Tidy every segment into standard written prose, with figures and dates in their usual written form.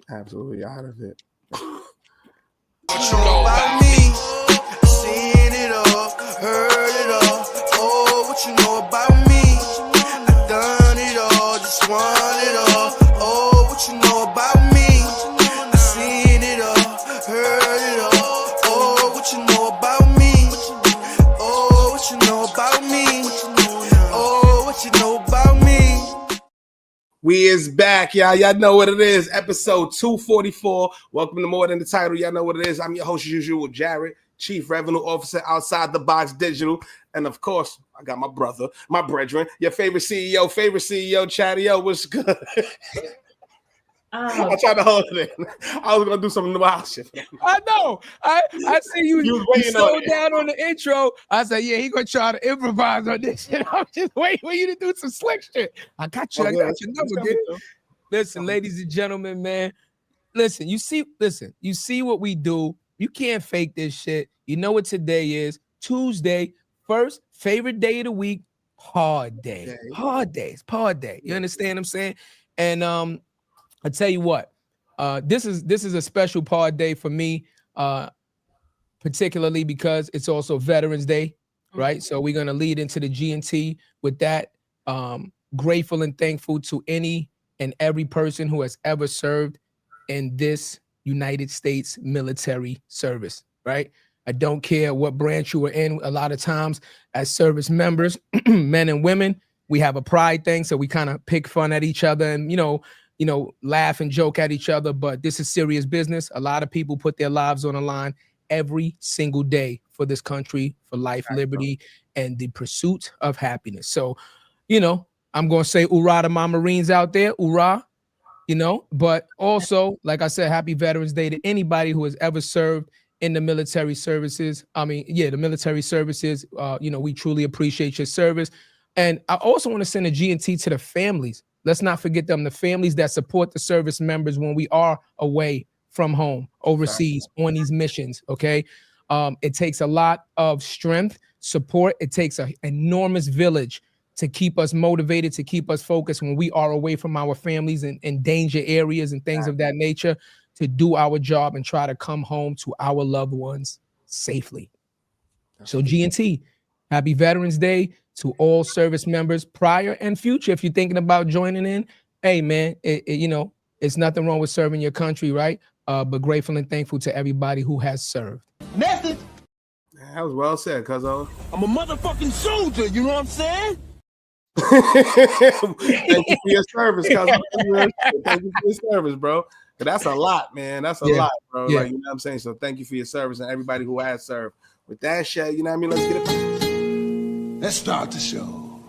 Absolutely out of it. What you know about me? Seen it all, heard it all. Oh, what you know about me? I done it all, just want it all. Oh, what you know about me? I seen it all, heard it all. Oh, what you know about me? Oh, what you know about me? Oh, what you know about me? We is back, y'all. Y'all know what it is. Episode 244. Welcome to More Than the Title. Y'all know what it is. I'm your host, as usual, Jared, Chief Revenue Officer, Outside the Box Digital. And of course, I got my brother, my brethren, your favorite CEO, Chatty O. What's good? I tried to hold it in. I was gonna do some wild shit. I know. I see you slowed down on the intro. I said, yeah, he gonna try to improvise on this shit. I'm just waiting for you to do some slick shit. I got you. I got your number, dude. Listen, ladies and gentlemen, man. Listen, you see what we do. You can't fake this shit. You know what today is? Tuesday, first favorite day of the week, hard day. Hard days, hard day. You understand what I'm saying? And I tell you what, this is a special pod day for me, particularly because it's also Veterans Day, right? So we're gonna lead into the G&T with that. Grateful and thankful to any and every person who has ever served in this United States military service, right? I don't care what branch you were in. A lot of times as service members, men and women, we have a pride thing, so we kind of pick fun at each other and, you know, laugh and joke at each other, but this is serious business. A lot of people put their lives on the line every single day for this country, for life, liberty, and the pursuit of happiness. So, I'm going to say hoorah to my Marines out there, hoorah, but also, like I said, happy Veterans Day to anybody who has ever served in the military services. The military services, we truly appreciate your service. And I also want to send a G&T to the families. Let's not forget them, the families that support the service members when we are away from home, overseas, on these missions, okay? It takes a lot of strength, support. It takes an enormous village to keep us motivated, to keep us focused when we are away from our families in danger areas and things of that nature, to do our job and try to come home to our loved ones safely. So G&T, happy Veterans Day to all service members, prior and future. If you're thinking about joining in, hey man, it's nothing wrong with serving your country, right? But grateful and thankful to everybody who has served. Message. That was well said, cuzzo. I'm a motherfucking soldier, you know what I'm saying? Thank you for your service, cuzzo. Thank you for your service, bro. That's a lot, man. That's a lot, bro. Yeah. Like, you know what I'm saying? So thank you for your service and everybody who has served. With that shit, you know what I mean? Let's get it. Let's start the show.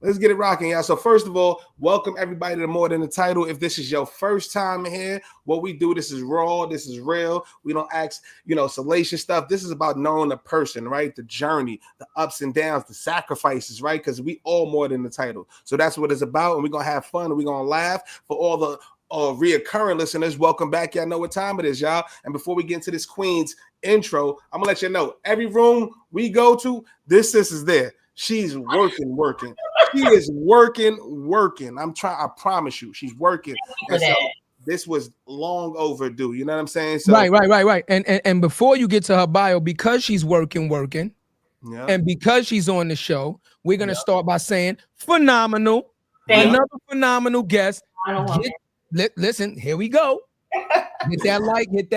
Let's get it rocking, y'all. So first of all, welcome everybody to More Than the Title. If this is your first time here, what we do, this is raw, this is real. We don't ask, salacious stuff. This is about knowing the person, right? The journey, the ups and downs, the sacrifices, right? Because we all more than the title. So that's what it's about. And we're going to have fun and we're going to laugh. For all the reoccurring listeners, welcome back. Y'all know what time it is, y'all. And before we get into this Queen's intro, I'm gonna let you know, every room we go to, this sis is there. She's working. She is working. I promise you, she's working. And so this was long overdue. You know what I'm saying? So Right. And before you get to her bio, because she's working, and because she's on the show, we're gonna start by saying phenomenal. Another phenomenal guest. Listen, here we go. Hit that like, hit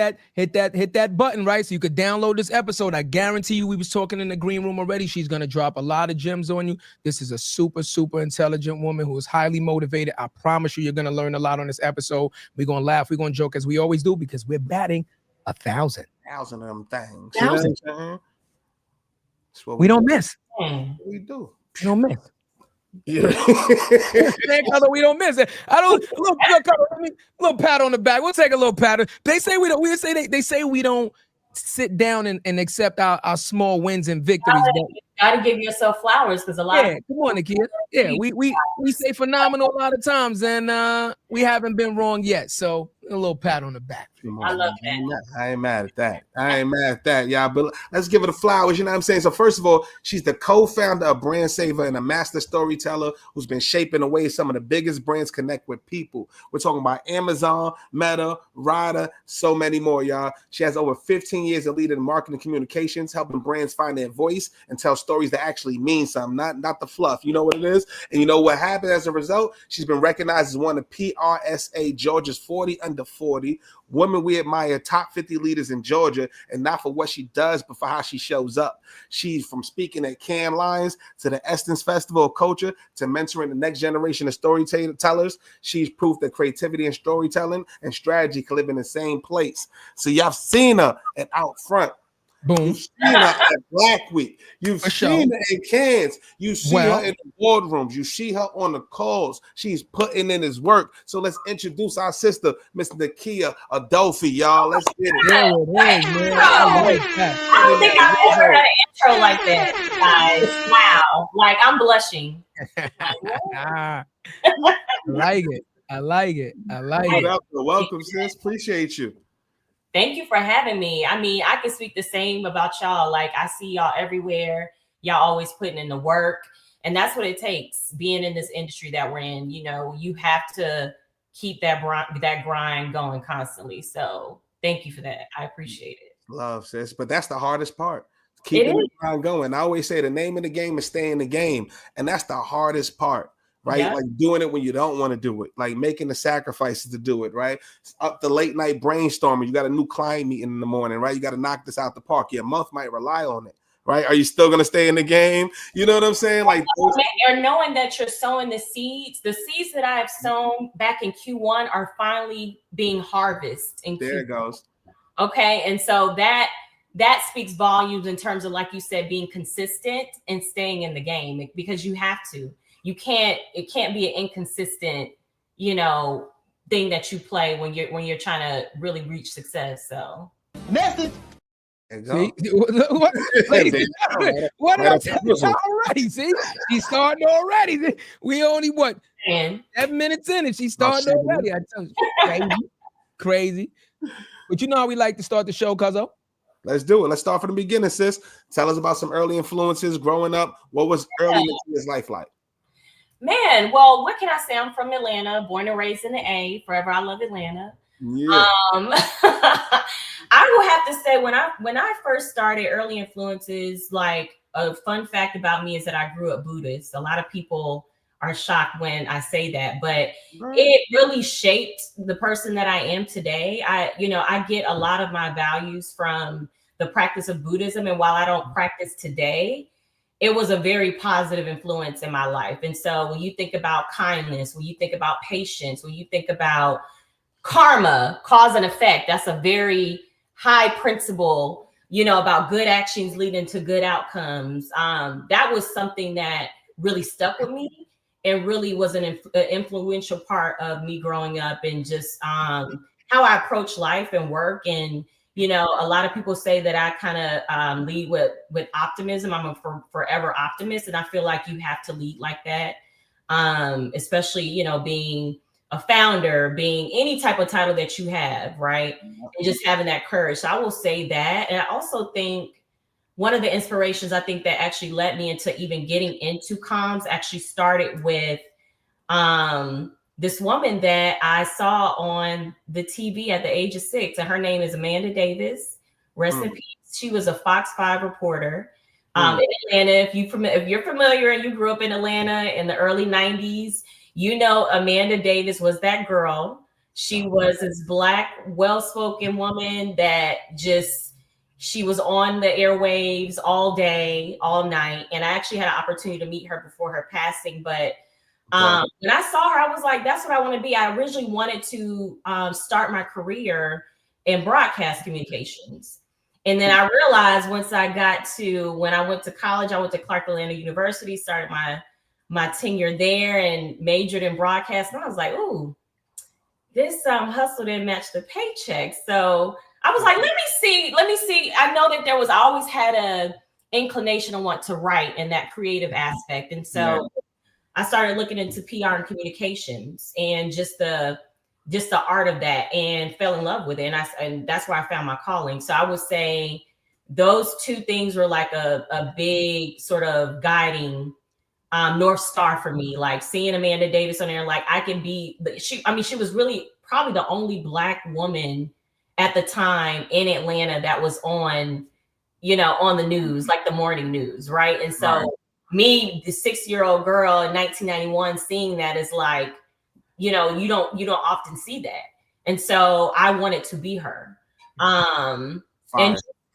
that button, right? So you could download this episode. I guarantee you, we was talking in the green room already. She's gonna drop a lot of gems on you. This is a super, super intelligent woman who is highly motivated. I promise you're gonna learn a lot on this episode. We're gonna laugh, we're gonna joke as we always do, because we're batting 1,000. 1,000 of them things. 1,000. You know what I'm saying? We don't miss. We do. We don't miss. Yeah. We don't miss it. I don't little pat on the back. We'll take a little pat. They say we don't. They say we don't sit down and accept our small wins and victories. But Got to give yourself flowers because a lot of come on, Nikkia. Yeah, we say phenomenal a lot of times, and we haven't been wrong yet. So a little pat on the back. I love that. I ain't mad at that. Yeah, but let's give her the flowers. You know what I'm saying? So first of all, she's the co-founder of Brand Saver and a master storyteller who's been shaping the way some of the biggest brands connect with people. We're talking about Amazon, Meta, Ryder, so many more, y'all. She has over 15 years of leading marketing communications, helping brands find their voice and tell stories that actually mean something, not the fluff. You know what it is? And you know what happened as a result? She's been recognized as one of PRSA Georgia's 40 under 40 women we admire, top 50 leaders in Georgia, and not for what she does, but for how she shows up. She's from speaking at Cannes Lions to the Essence Festival of Culture to mentoring the next generation of storytellers. She's proof that creativity and storytelling and strategy can live in the same place. So y'all seen her at Out Front. Boom. You've seen her at Black Week. You've seen her in Cannes. You see her in the boardrooms. You see her on the calls. She's putting in his work. So let's introduce our sister, Miss Nikkia Adolphe, y'all. Let's get it. There it is, man. I like that. I don't think I've ever had an intro like that, guys. Wow. Like, I'm blushing. I like it. I like it. Welcome, sis. Appreciate you. Thank you for having me. I mean, I can speak the same about y'all. Like, I see y'all everywhere. Y'all always putting in the work. And that's what it takes, being in this industry that we're in. You know, you have to keep that grind going constantly. So thank you for that. I appreciate it. Love, sis. But that's the hardest part. Keeping the grind going. I always say the name of the game is stay in the game. And that's the hardest part. Right? Yep. Like doing it when you don't want to do it, like making the sacrifices to do it, right? Up the late night brainstorming. You got a new client meeting in the morning, right? You got to knock this out the park. Your month might rely on it, right? Are you still going to stay in the game? You know what I'm saying? Like, or knowing that you're sowing the seeds that I have sown back in Q1 are finally being harvested. There it goes. Okay. And so that speaks volumes in terms of, like you said, being consistent and staying in the game, because you have to. It can't be an inconsistent, thing that you play when you're trying to really reach success. So message. See, what did I tell you already? See, she's starting already. We only 7 minutes in and she's starting already. I tell you, crazy. But you know how we like to start the show, Cuzzo? Let's do it. Let's start from the beginning, sis. Tell us about some early influences growing up. What was early Nikkia's life like? Man, well, what can I say? I'm from Atlanta, born and raised in the A. Forever, I love Atlanta. Yeah. I will have to say, when I first started, early influences, like a fun fact about me is that I grew up Buddhist. A lot of people are shocked when I say that, but it really shaped the person that I am today. I get a lot of my values from the practice of Buddhism, and while I don't practice today, it was a very positive influence in my life. And so when you think about kindness, when you think about patience, when you think about karma, cause and effect, that's a very high principle, about good actions leading to good outcomes. That was something that really stuck with me and really was an influential part of me growing up, and just how I approach life and work. And a lot of people say that I kind of lead with optimism. I'm a forever optimist, and I feel like you have to lead like that, especially, being a founder, being any type of title that you have, right? And just having that courage. So I will say that. And I also think one of the inspirations I think that actually led me into even getting into comms actually started with this woman that I saw on the TV at the age of 6, and her name is Amanda Davis. Rest in peace. She was a Fox 5 reporter in Atlanta. If you're familiar and you grew up in Atlanta in the early 90s, Amanda Davis was that girl. She was this Black, well-spoken woman that she was on the airwaves all day, all night. And I actually had an opportunity to meet her before her passing, but when I saw her, I was like, that's what I want to be. I originally wanted to start my career in broadcast communications. And then I realized when I went to college, I went to Clark Atlanta University, started my tenure there and majored in broadcast. And I was like, ooh, this hustle didn't match the paycheck. So I was like, let me see. I know that I always had inclination to want to write and that creative aspect. And so I started looking into PR and communications and just the art of that, and fell in love with it. And that's where I found my calling. So I would say those two things were like a big sort of guiding North Star for me. Like seeing Amanda Davis on there, like I can be, she was really probably the only Black woman at the time in Atlanta that was on, on the news, like the morning news. Right. And so me, the 6-year-old girl in 1991, seeing that is like, you don't often see that. And so I wanted to be her. And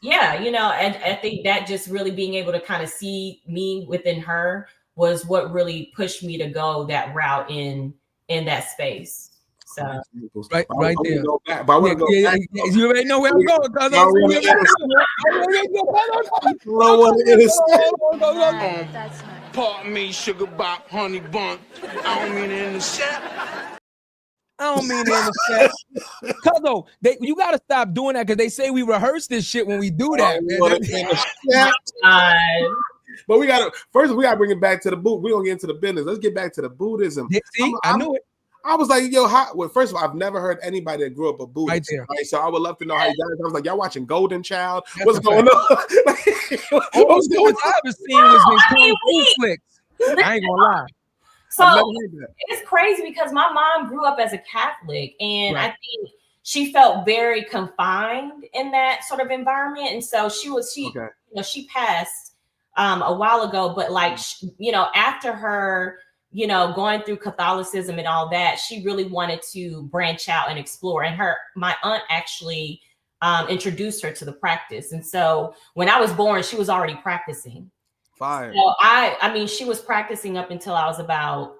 yeah, and I think that just really being able to kind of see me within her was what really pushed me to go that route in that space. So right there. But I want to go back. You already know where I'm going. That's nice. Pardon me, sugar bop, honey bun. I don't mean to intercept. Cuzzo, you gotta stop doing that because they say we rehearse this shit when we do that. But we gotta bring it back to the boot. We're gonna get into the business. Let's get back to the Buddhism. See, I knew it. I was like, yo, first of all, I've never heard anybody that grew up a Buddhist. Right? So I would love to know how you guys. I was like, y'all watching Golden Child? What's going on? What's going on? I was seeing was Kung Fu flicks. I ain't gonna lie. So it's crazy because my mom grew up as a Catholic, and I think she felt very confined in that sort of environment. And so she passed a while ago, but like, after her, going through Catholicism and all that, she really wanted to branch out and explore. And my aunt actually introduced her to the practice. And so when I was born, she was already practicing. Fire. So I mean, she was practicing up until I was about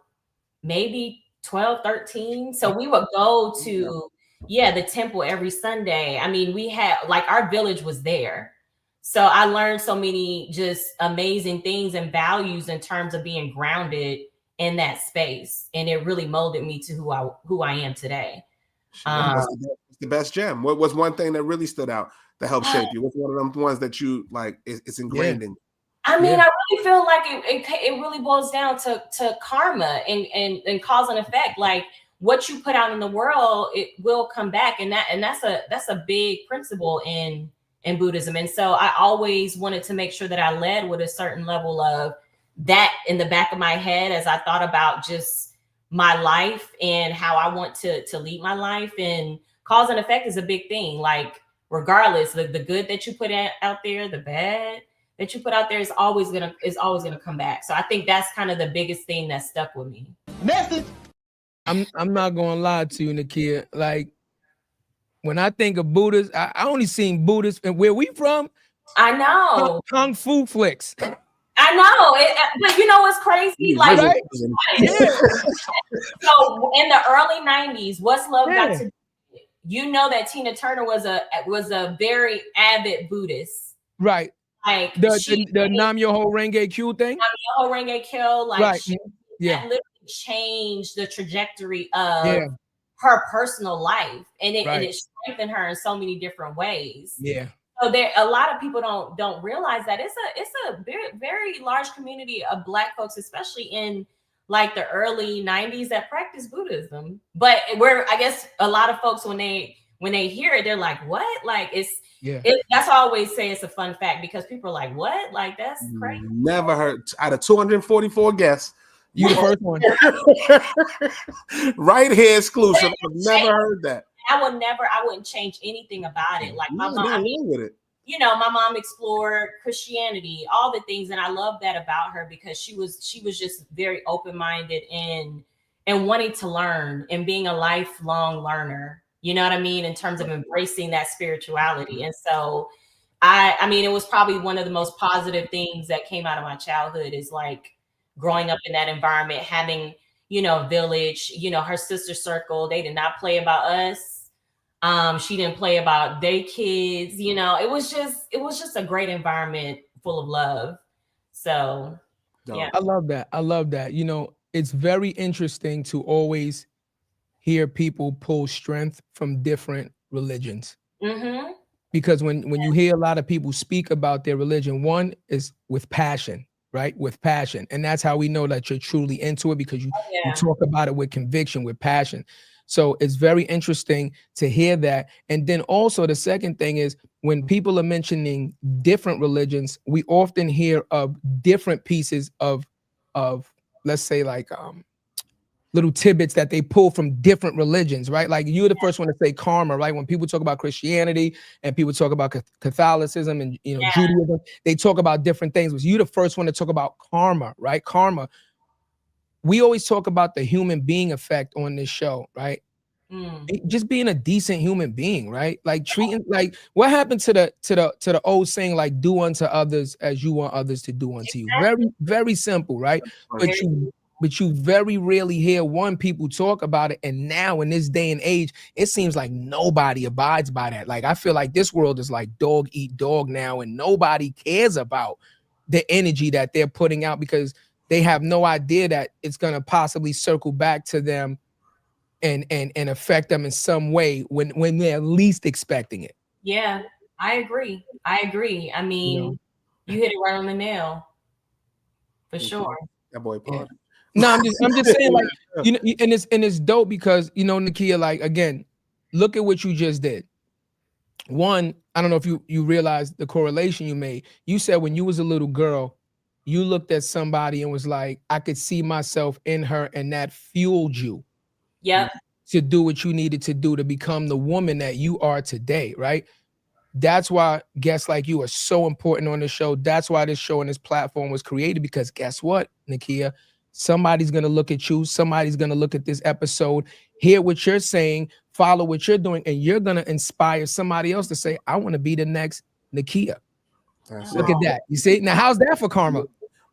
maybe 12, 13. So we would go to, the temple every Sunday. I mean, we had, like, our village was there. So I learned so many just amazing things and values in terms of being grounded in that space. And it really molded me to who I am today. What's the best gem? What was one thing that really stood out that helped shape you? What's one of them ones that you like it's ingrained in you? I mean, I really feel like it really boils down to karma and cause and effect. Like what you put out in the world, it will come back. And that's a big principle in Buddhism. And so I always wanted to make sure that I led with a certain level of that in the back of my head as I thought about just my life and how I want to lead my life. And cause and effect is a big thing. Like regardless, the good that you put out there, the bad that you put out there is always gonna come back. So I think that's kind of the biggest thing that stuck with me. Message. I'm not gonna lie to you, Nikkia. Like when I think of Buddhists, I only seen Buddhists and where we from. I know Kung Fu flicks. I know, but you know what's crazy? Like, right? So in the early '90s, What's Love Got to Do? You know that Tina Turner was a very avid Buddhist, right? Like the Nam Myoho Renge Kyo thing. Nam Myoho Renge Kyo, like right? That literally changed the trajectory of her personal life, and it strengthened her in so many different ways. Yeah. So there, a lot of people don't realize that it's a very, very large community of Black folks, especially in like the early '90s, that practice Buddhism. But I guess a lot of folks when they hear it, they're like, "What?" Like that's why I always say it's a fun fact because people are like, "What?" Like that's crazy. Never heard out of 244 guests. You the first one, right here, exclusive. I've never heard that. I wouldn't change anything about it. Like my mom, with it. My mom explored Christianity, all the things, and I love that about her because she was just very open-minded and wanting to learn and being a lifelong learner. You know what I mean? In terms of embracing that spirituality. And so I mean, it was probably one of the most positive things that came out of my childhood is like growing up in that environment, having, a village, her sister circle, they did not play about us. She didn't play about their kids, it was just a great environment full of love. So yeah. I love that. It's very interesting to always hear people pull strength from different religions. Mm-hmm. because when you hear a lot of people speak about their religion, one is with passion, right? With passion. And that's how we know that you're truly into it, because you talk about it with conviction, with passion. So it's very interesting to hear that. And then also the second thing is, when people are mentioning different religions, we often hear of different pieces of let's say like little tidbits that they pull from different religions, right? Like you're the first one to say karma, right? When people talk about Christianity and people talk about Catholicism and Judaism, they talk about different things. But you're the first one to talk about karma, right? Karma. We always talk about the human being effect on this show, right? Just being a decent human being, right? Like treating, like what happened to the old saying, like do unto others as you want others to do unto you. Very, very simple, right? But you very rarely hear people talk about it. And now in this day and age, it seems like nobody abides by that. Like I feel like this world is like dog eat dog now, and nobody cares about the energy that they're putting out, because they have no idea that it's gonna possibly circle back to them and affect them in some way when they're least expecting it. Yeah, I agree. I mean, you hit it right on the nail, for sure. That boy Paul. No, I'm just saying, like, and it's dope because Nikkia, like, again, look at what you just did. One, I don't know if you realize the correlation you made. You said when you was a little girl, you looked at somebody and was like, I could see myself in her, and that fueled you. Yep. To do what you needed to do to become the woman that you are today, right? That's why guests like you are so important on the show. That's why this show and this platform was created, because guess what, Nikkia? Somebody's going to look at you. Somebody's going to look at this episode, hear what you're saying, follow what you're doing, and you're going to inspire somebody else to say, I want to be the next Nikkia. Look at that. You see? Now, how's that for karma?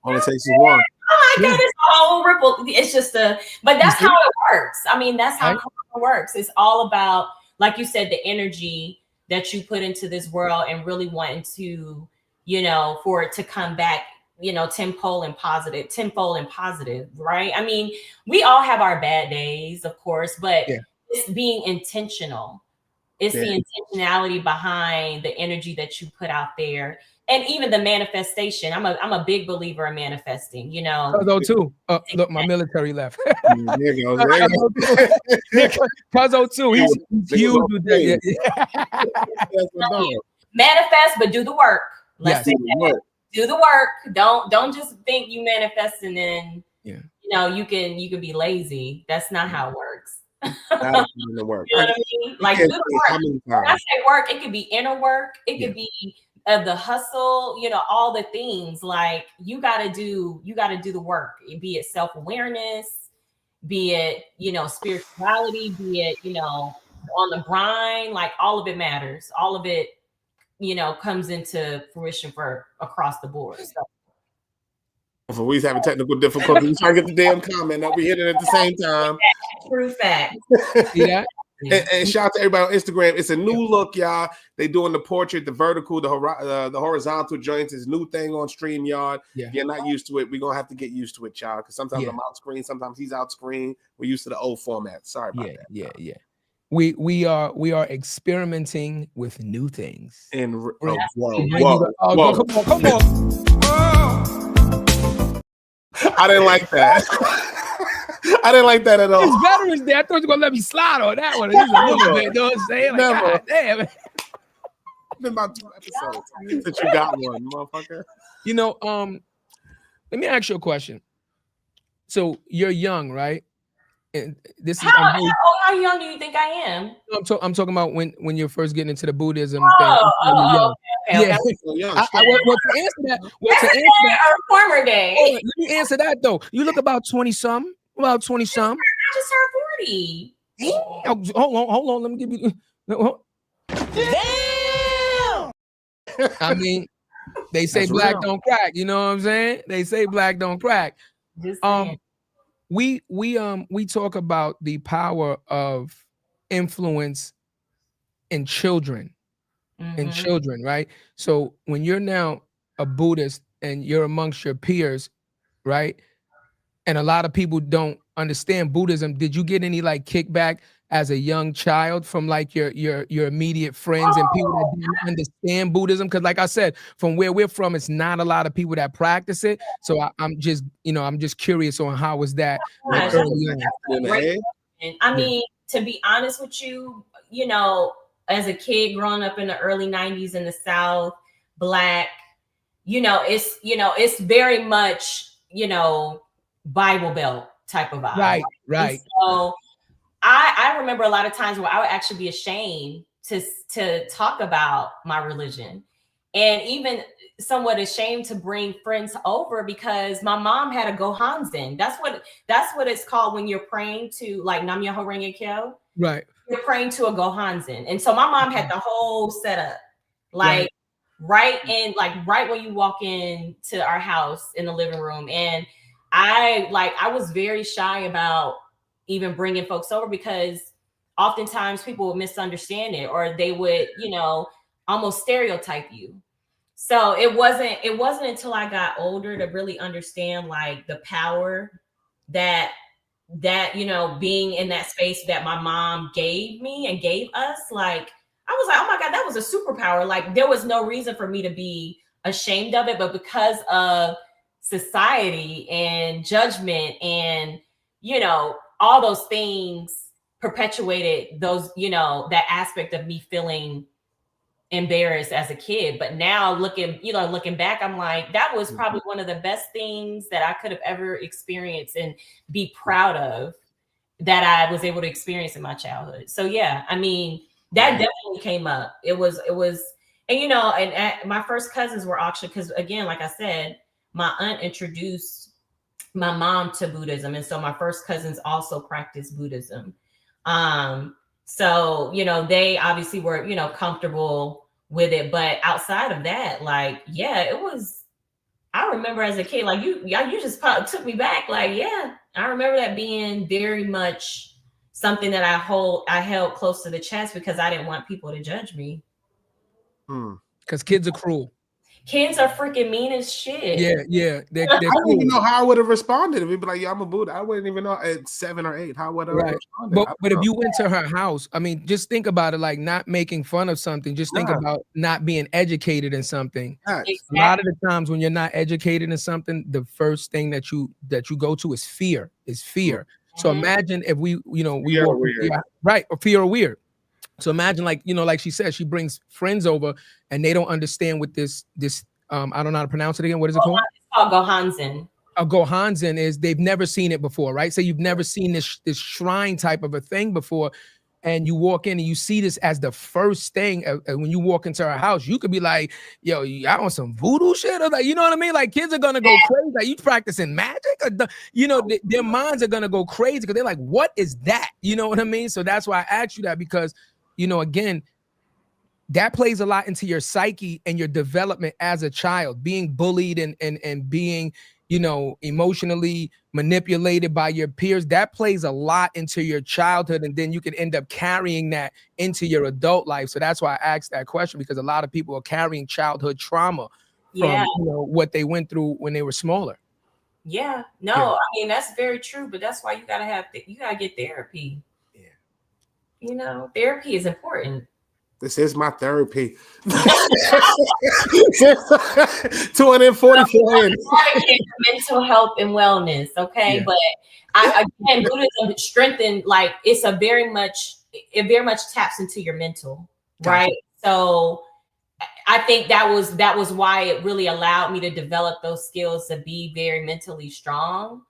Only takes one. Oh my God, it's a whole ripple. It's just but that's how it works. I mean, that's how karma works. It's all about, like you said, the energy that you put into this world and really wanting to, for it to come back, tenfold and positive, right? I mean, we all have our bad days, of course, but it's being intentional. It's the intentionality behind the energy that you put out there. And even the manifestation. I'm a big believer in manifesting, Cuzzo too. Look, my military left. There goes. Cuzzo too. He's huge with that. Manifest, but do the work. Let's say that. Do the work. Don't just think you manifest and then you can be lazy. That's not how it works. That's the work. You know what I mean? Like do the work. When I say work, it could be inner work. It could be the hustle, all the things. Like you gotta do the work. Be it self-awareness, be it, spirituality, be it, on the grind, like all of it matters. All of it, comes into fruition for across the board. So we having technical difficulties. We trying to get the damn comment up. We hit it at the same time. True fact. Yeah. And shout out to everybody on Instagram. It's a new look, y'all. They doing the portrait, the vertical, the horizontal joints. Is new thing on StreamYard. If you're not used to it, we're gonna have to get used to it, y'all. Because sometimes I'm out screen, sometimes he's out screen. We're used to the old format. Sorry about that. Yeah. We are experimenting with new things. And whoa. Come on. I didn't like that. I didn't like that at all. It's Veterans Day. I thought you were gonna let me slide on that one. Just a little bit, you know what I'm saying? Like, God damn. It's been about 2 episodes since you got one, motherfucker. Let me ask you a question. So you're young, right? And this is how young do you think I am? I'm talking about when you're first getting into the Buddhism thing. Okay. Yeah. Well, to answer that, or former day. Let me answer that though. You look about 20-something. About 20-something. I just turned 40. Hold on. Let me give you. Damn. I mean, they say black don't crack. You know what I'm saying? They say black don't crack. We talk about the power of influence in children. In children, right? So when you're now a Buddhist and you're amongst your peers, right? And a lot of people don't understand Buddhism. Did you get any like kickback as a young child from like your immediate friends and people that didn't understand Buddhism? Because like I said, from where we're from, it's not a lot of people that practice it. So I'm just, I'm just curious on how was that like Gosh, early on. that's a great question. I mean, to be honest with you, as a kid growing up in the early 90s in the South, Black, it's very much, Bible Belt type of vibe. Right. So I remember a lot of times where I would actually be ashamed to talk about my religion, and even somewhat ashamed to bring friends over because my mom had a gohanzen. That's what it's called when you're praying to like Nam Myoho Renge Kyo. Right. You're praying to a gohanzen, and so my mom had the whole setup, like right when you walk into our house in the living room, and I was very shy about even bringing folks over because oftentimes people would misunderstand it or they would, almost stereotype you. So it wasn't until I got older to really understand like the power that being in that space that my mom gave me and gave us. Like I was like, oh my God, that was a superpower. Like there was no reason for me to be ashamed of it, but because of society and judgment and all those things perpetuated those, that aspect of me feeling embarrassed as a kid. But now looking back, I'm like, that was probably one of the best things that I could have ever experienced and be proud of that I was able to experience in my childhood. So yeah, I mean, that definitely came up. It was, and my first cousins were actually, because again, like I said, my aunt introduced my mom to Buddhism. And so my first cousins also practiced Buddhism. So, they obviously were, comfortable with it. But outside of that, like, yeah, it was, I remember as a kid, like you just took me back. Like, yeah, I remember that being very much something that I held close to the chest because I didn't want people to judge me. Because kids are cruel. Kids are freaking mean as shit. Yeah. They're I don't cool. even know how I would have responded if he'd be like, "Yeah, I'm a Buddha." I wouldn't even know at 7 or 8 how would I have responded. But if you went to her house, I mean, just think about it, like not making fun of something. Just think about not being educated in something. Exactly. A lot of the times when you're not educated in something, the first thing that you go to is fear. So imagine if we walk weird. Right, or fear or weird. So imagine like she said, she brings friends over and they don't understand what this I don't know how to pronounce it again. What is it called? It's called gohanzen. A gohanzen is they've never seen it before, right? So you've never seen this shrine type of a thing before, and you walk in and you see this as the first thing. When you walk into our house, you could be like, "Yo, y'all on some voodoo shit?" Or like, you know what I mean? Like kids are gonna go crazy. Like you practicing magic? Or their minds are gonna go crazy because they're like, "What is that?" You know what I mean? So that's why I asked you that because, again, that plays a lot into your psyche and your development as a child, being bullied and being, emotionally manipulated by your peers. That plays a lot into your childhood. And then you can end up carrying that into your adult life. So that's why I asked that question, because a lot of people are carrying childhood trauma from what they went through when they were smaller. Yeah, no, I mean, that's very true. But that's why you got to get therapy. Yeah. Therapy is important. This is my therapy. 244 mental health and wellness. Okay. But again, Buddhism strengthened, like it very much taps into your mental, right? So I think that was why it really allowed me to develop those skills to be very mentally strong,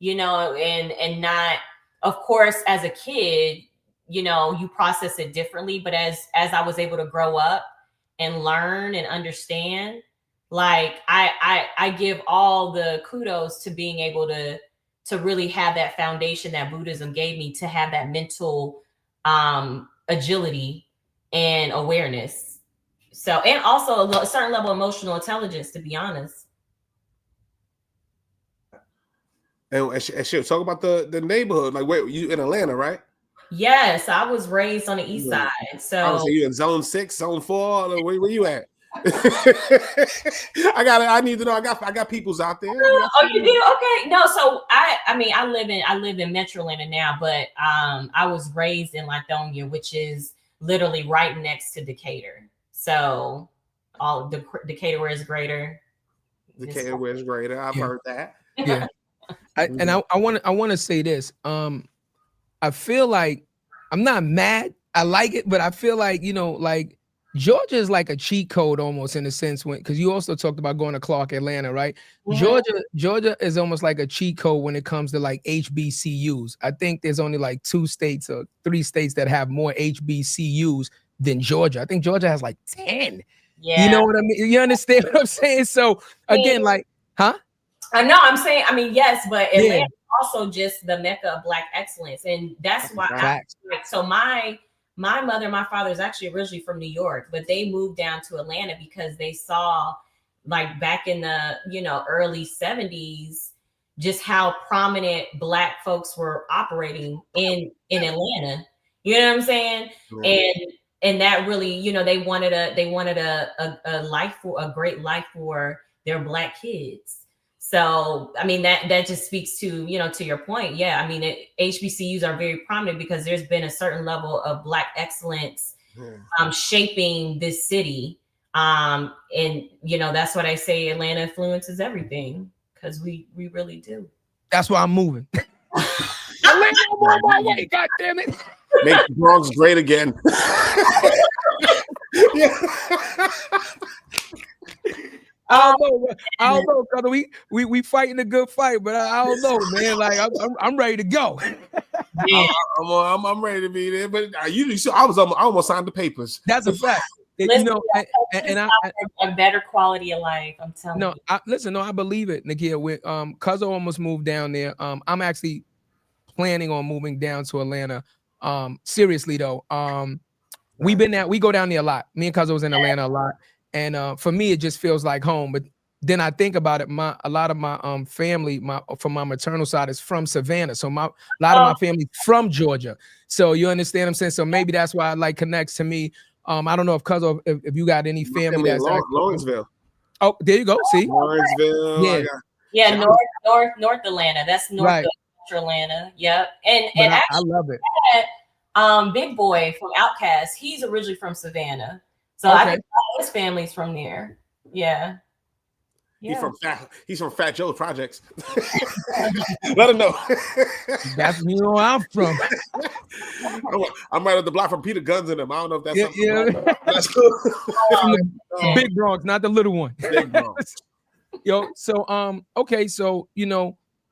and not, of course, as a kid, you process it differently. But as I was able to grow up and learn and understand, like I give all the kudos to being able to really have that foundation that Buddhism gave me, to have that mental agility and awareness. So, and also a certain level of emotional intelligence, to be honest. And shit, talk about the neighborhood. Like, wait, you in Atlanta, right? Yes, I was raised on the east side. So you in zone 6, zone 4? Where you at? I need to know. I got peoples out there. Oh, you do? Okay. No, so I mean I live in Metroland now, but I was raised in Lithonia, which is literally right next to Decatur. So all the Decatur where is greater. Decatur where is greater. I've heard that. Yeah. I want to say this. I feel like I'm not mad. I like it, but I feel like, like Georgia is like a cheat code almost in a sense because you also talked about going to Clark, Atlanta, right? Mm-hmm. Georgia is almost like a cheat code when it comes to like HBCUs. I think there's only like 2 states or 3 states that have more HBCUs than Georgia. I think Georgia has like 10. Yeah. You know what I mean? You understand what I'm saying? So again, like, huh? I know I'm saying, I mean, yes, but Atlanta is also just the mecca of Black excellence. And that's why so my mother and my father is actually originally from New York, but they moved down to Atlanta because they saw like back in the, early 70s, just how prominent Black folks were operating in Atlanta. You know what I'm saying? Right. And that really, they wanted a life for a great life for their Black kids. So, I mean, that just speaks to, to your point. Yeah. I mean, HBCUs are very prominent because there's been a certain level of Black excellence shaping this city. And, that's what I say. Atlanta influences everything because we really do. That's why I'm moving. Atlanta, I'm on my way. God damn it. Make the Bronx great again. I don't know, brother. We fighting a good fight, but I don't know, man. Like I'm ready to go. Yeah, I'm ready to be there. But I almost signed the papers. That's a fact. And a better quality of life. I'm telling you. I believe it, Nikkia. Cuzzo almost moved down there. I'm actually planning on moving down to Atlanta. Seriously though, we go down there a lot. Me and Cuzzo was in Atlanta a lot. And for me, it just feels like home. But then I think about it. A lot of my family, from my maternal side, is from Savannah. So a lot of my family from Georgia. So you understand what I'm saying? So maybe that's why it like connects to me. I don't know if you got any family that's Lawrenceville. Oh, there you go. See, Lawrenceville. Yeah, North Atlanta. That's north of Atlanta. Yep. And actually, I love it. Big Boy from Outkast, he's originally from Savannah. So I think all his family's from there. Yeah. He's from Fat Joe's Projects. Let him know. That's where I'm from. I'm right at the block from Peter Guns in him. I don't know if that's something. That's cool. Big Bronx, not the little one. Big Bronx. Yo, so okay, so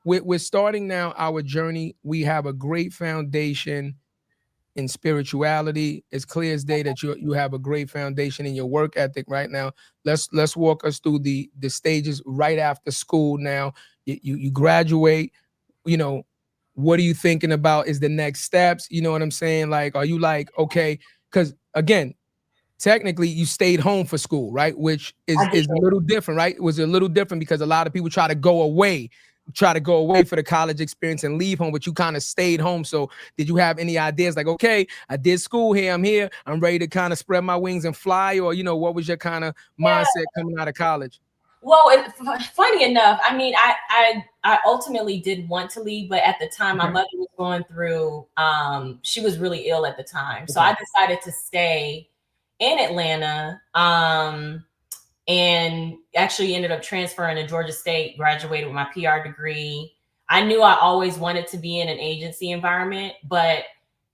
we're starting now our journey. We have a great foundation in spirituality. It's clear as day that you have a great foundation in your work ethic right now. Let's walk us through the stages right after school. Now you graduate. What are you thinking about is the next steps? You know what I'm saying? Like, are you like, okay, because again, technically you stayed home for school, right? Which is a little different, right? It was a little different because a lot of people try to go away for the college experience and leave home, but you kind of stayed home. So did you have any ideas like, okay, I did school here, I'm here, I'm ready to kind of spread my wings and fly? Or, what was your kind of mindset coming out of college? Well, funny enough, I mean, I ultimately did want to leave, but at the time my mother was going through, she was really ill at the time. So I decided to stay in Atlanta, and actually ended up transferring to Georgia State, graduated with my PR degree. I knew I always wanted to be in an agency environment, but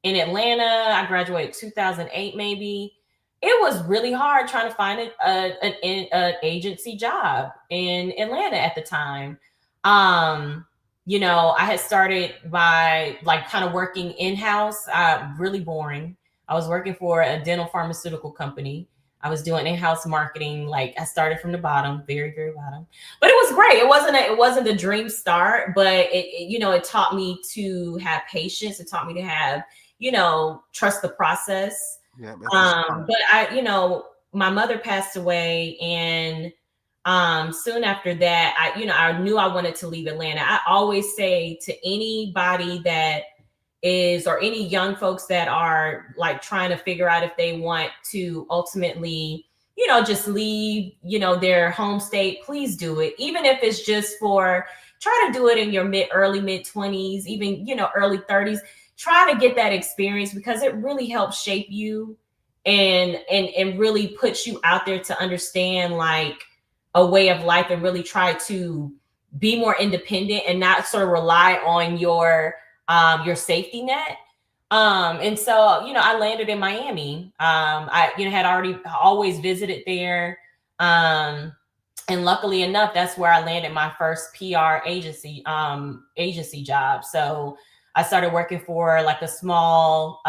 in Atlanta, I graduated 2008 maybe. It was really hard trying to find an agency job in Atlanta at the time. I had started by like kind of working in-house, really boring. I was working for a dental pharmaceutical company. I was doing in-house marketing. Like I started from the bottom, very, very bottom, but it was great. It wasn't the dream start, but it taught me to have patience. It taught me to have, trust the process. Yeah, but my mother passed away, and soon after that, I knew I wanted to leave Atlanta. I always say to anybody that or any young folks that are like trying to figure out if they want to ultimately, just leave, their home state, please do it. Even if it's just try to do it in your early mid 20s, even, early 30s. Try to get that experience because it really helps shape you and really puts you out there to understand like a way of life and really try to be more independent and not sort of rely on your safety net. And so, I landed in Miami. I, had already always visited there. And luckily enough, that's where I landed my first PR agency job. So I started working for like a small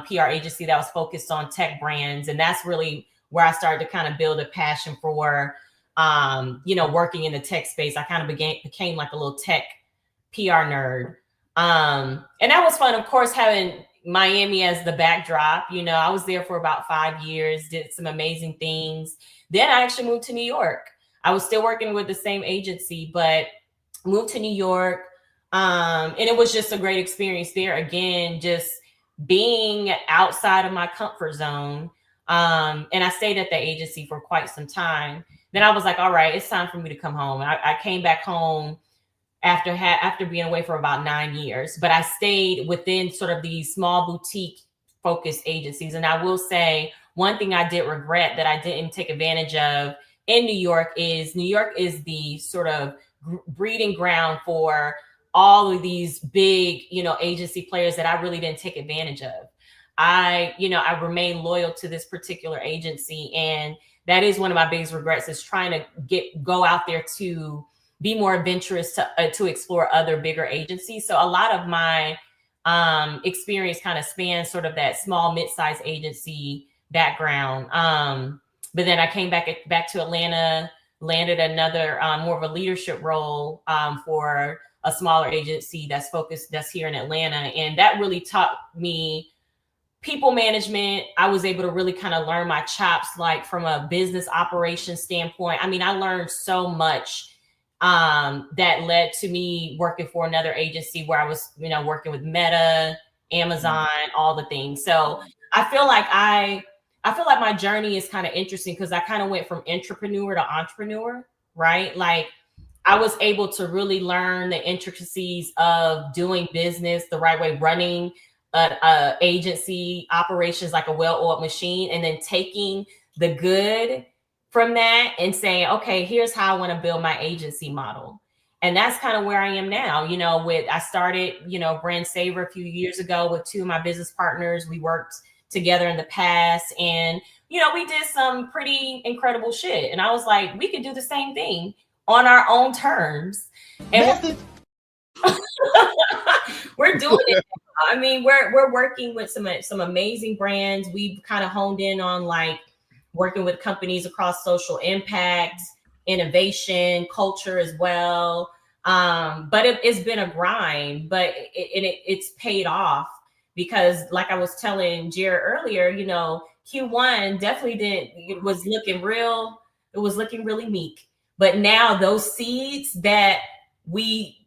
PR agency that was focused on tech brands. And that's really where I started to kind of build a passion for, working in the tech space. I kind of became like a little tech PR nerd. And that was fun, of course, having Miami as the backdrop. I was there for about 5 years, did some amazing things. Then I actually moved to New York. I was still working with the same agency, but moved to New York. And it was just a great experience there. Again, just being outside of my comfort zone. And I stayed at the agency for quite some time. Then I was like, all right, it's time for me to come home. I came back home after being away for about 9 years, but I stayed within sort of these small boutique focused agencies. And I will say one thing I did regret that I didn't take advantage of in New York is the sort of breeding ground for all of these big, agency players that I really didn't take advantage of. I remained loyal to this particular agency. And that is one of my biggest regrets, is trying to go out there to be more adventurous, to explore other bigger agencies. So a lot of my experience kind of spans sort of that small mid-sized agency background. But then I came back to Atlanta, landed another more of a leadership role for a smaller agency that's here in Atlanta. And that really taught me people management. I was able to really kind of learn my chops, like from a business operations standpoint. I mean, I learned so much that led to me working for another agency where I was, working with Meta, Amazon, all the things. So I feel like my journey is kind of interesting because I kind of went from entrepreneur to entrepreneur, right? Like I was able to really learn the intricacies of doing business the right way, running a agency operations like a well-oiled machine, and then taking the good from that and saying, okay, here's how I want to build my agency model. And that's kind of where I am now. I started, Brand Saver a few years ago with two of my business partners. We worked together in the past, and we did some pretty incredible shit. And I was like, we could do the same thing on our own terms. And we're doing it. I mean, we're working with some amazing brands. We've kind of honed in on like working with companies across social impact, innovation, culture as well. But it's been a grind, but it's paid off because, like I was telling Jared earlier, Q1 definitely it was looking really meek. But now those seeds that we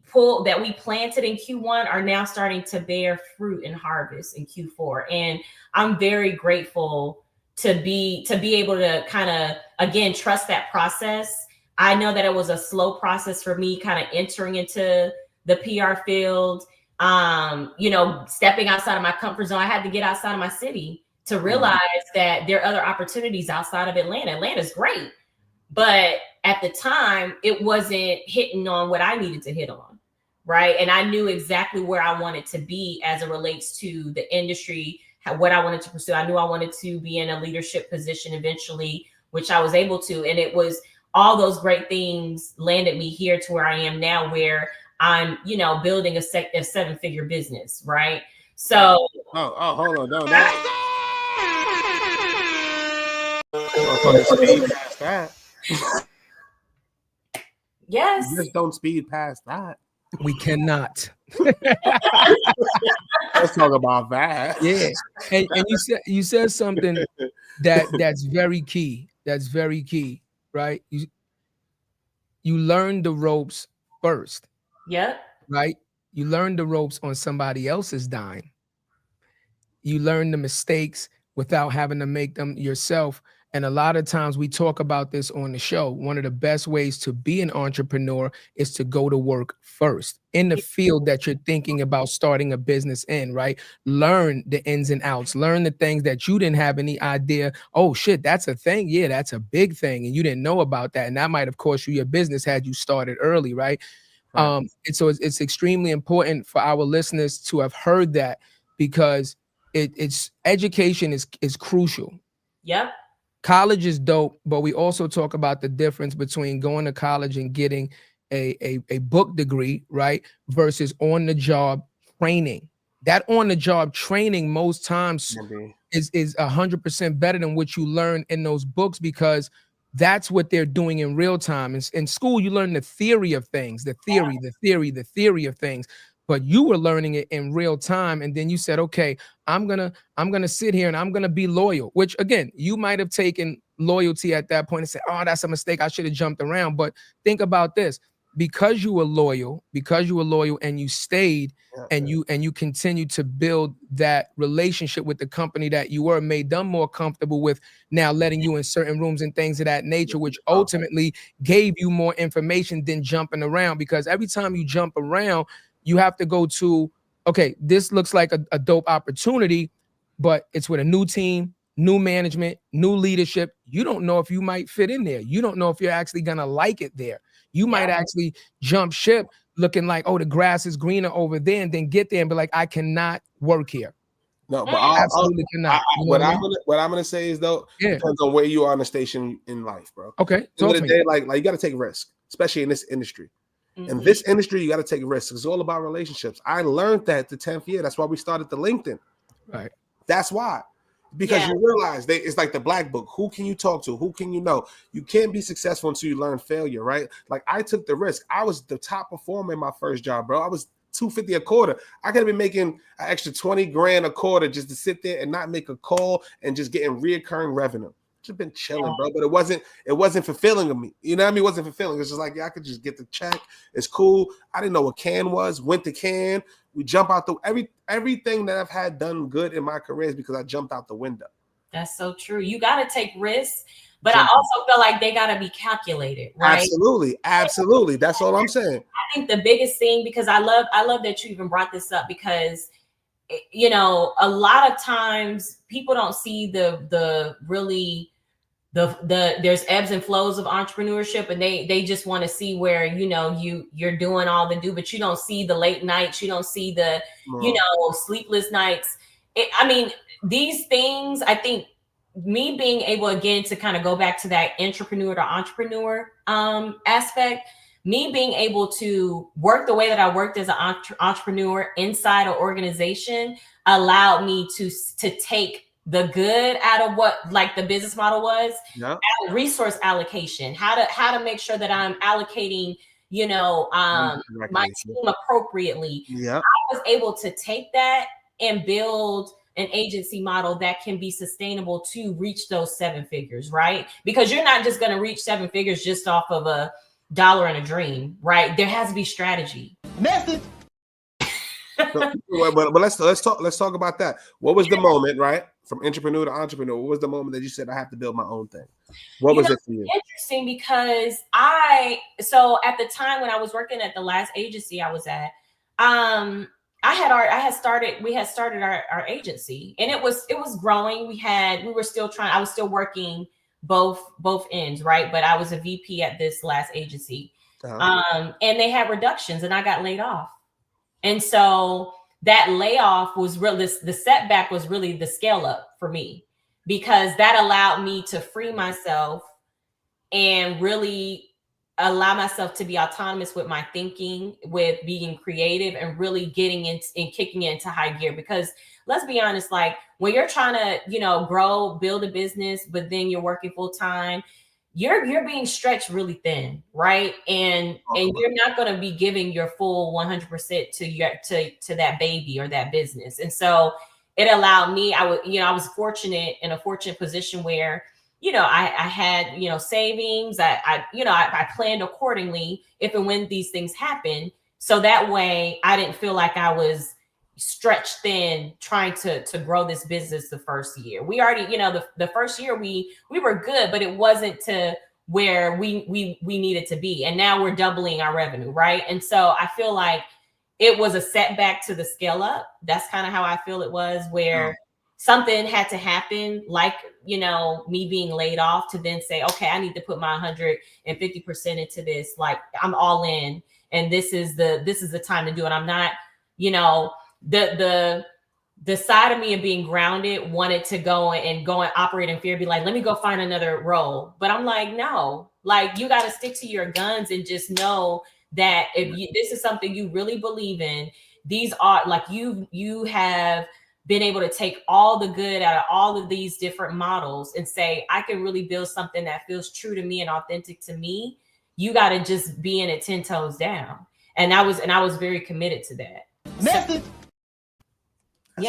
planted in Q1 are now starting to bear fruit and harvest in Q4. And I'm very grateful to be able to kind of, again, trust that process. I know that it was a slow process for me kind of entering into the PR field, stepping outside of my comfort zone. I had to get outside of my city to realize that there are other opportunities outside of Atlanta. Atlanta's great, but at the time it wasn't hitting on what I needed to hit on. Right. And I knew exactly where I wanted to be as it relates to the industry, what I wanted to pursue. I knew I wanted to be in a leadership position eventually, which I was able to. And it was all those great things landed me here to where I am now, where I'm, building a 7-figure business. Right. So. Oh, hold on. No, speed past that. Yes. Just don't speed past that. We cannot. Let's talk about that. Yeah, and you said something that's very key. That's very key, right? You learn the ropes first. Yep. Right. You learn the ropes on somebody else's dime. You learn the mistakes without having to make them yourself. And a lot of times we talk about this on the show. One of the best ways to be an entrepreneur is to go to work first in the field that you're thinking about starting a business in, right? Learn the ins and outs, learn the things that you didn't have any idea. Oh shit, that's a thing. Yeah, that's a big thing. And you didn't know about that. And that might have cost you your business had you started early, right? And so it's extremely important for our listeners to have heard that, because it's education is crucial. Yep. College is dope, but we also talk about the difference between going to college and getting a book degree, right? Versus on the job training. That on the job training most times is 100% better than what you learn in those books, because that's what they're doing in real time. In school, you learn the theory of things, the theory of things, but you were learning it in real time. And then you said, okay, I'm gonna sit here and I'm gonna be loyal, which again, you might have taken loyalty at that point and said, oh, that's a mistake, I should have jumped around. But think about this. Because you were loyal and you stayed, and you continue to build that relationship with the company that you were, made them more comfortable with now letting you in certain rooms and things of that nature, which ultimately gave you more information than jumping around. Because every time you jump around, you have to go to, okay, this looks like a dope opportunity, but it's with a new team, new management, new leadership. You don't know if you might fit in there. You don't know if you're actually gonna like it there. You might actually jump ship looking like, oh, the grass is greener over there, and then get there and be like, I cannot work here. No, but absolutely cannot. What I'm gonna say is, though, depends on where you are in the station in life, bro. Okay. At the end of the day, like you got to take risks, especially in this industry. In this industry, you got to take risks. It's all about relationships. I learned that the 10th year. That's why we started the LinkedIn. Right. That's why. Because you realize it's like the black book. Who can you talk to? Who can you know? You can't be successful until you learn failure, right? Like I took the risk. I was the top performer in my first job, bro. I was $250 a quarter. I could have been making an extra 20 grand a quarter just to sit there and not make a call and just getting reoccurring revenue. Just been chilling, bro. But it wasn't fulfilling of me. You know what I mean? It wasn't fulfilling. It's just like, I could just get the check. It's cool. I didn't know what can was. Went to can. We jump out the everything that I've had done good in my career is because I jumped out the window. That's so true. You got to take risks, but I also feel like they got to be calculated, right? Absolutely. That's all I'm saying. I think the biggest thing, because I love that you even brought this up, because you know, a lot of times people don't see the there's ebbs and flows of entrepreneurship, and they just want to see where, you know, you're doing all the but you don't see the late nights, you don't see the sleepless nights. I mean, these things, I think me being able again to kind of go back to that entrepreneur aspect, me being able to work the way that I worked as an entrepreneur inside an organization allowed me to take the good out of what like the business model was, resource allocation, how to make sure that I'm allocating, you know, my team appropriately. I was able to take that and build an agency model that can be sustainable to reach those 7 figures, right? Because you're not just going to reach 7 figures just off of a dollar and a dream, right? There has to be strategy. Message. but let's talk about that. What was the moment, right? From entrepreneur to entrepreneur, what was the moment that you said I have to build my own thing? What was it for you? Interesting, because so at the time when I was working at the last agency I was at, we had started our agency, and it was growing. I was still working both ends, right? But I was a VP at this last agency. And they had reductions and I got laid off. And so that layoff was really, the setback was really the scale up for me, because that allowed me to free myself and really allow myself to be autonomous with my thinking, with being creative, and really getting into and kicking into high gear. Because let's be honest, like when you're trying to, you know, grow, build a business, but then you're working full time, you're being stretched really thin, right? And you're not going to be giving your full 100% to that baby or that business. And so it allowed me, I was fortunate in a fortunate position where, you know, I had, you know, savings. I planned accordingly if and when these things happen. So that way I didn't feel like I was stretched thin trying to grow this business the first year. We already, you know, the first year we were good, but it wasn't to where we needed to be. And now we're doubling our revenue, right? And so I feel like it was a setback to the scale up. That's kind of how I feel it was, where something had to happen, like, you know, me being laid off, to then say, okay, I need to put my 150% into this. Like, I'm all in, and this is the time to do it. I'm not, you know, the side of me of being grounded wanted to go and operate in fear, be like, let me go find another role. But I'm like, no, like, you got to stick to your guns and just know that if this is something you really believe in, these are like, you have been able to take all the good out of all of these different models and say, I can really build something that feels true to me and authentic to me. You got to just be in it 10 toes down. And I was very committed to that. That's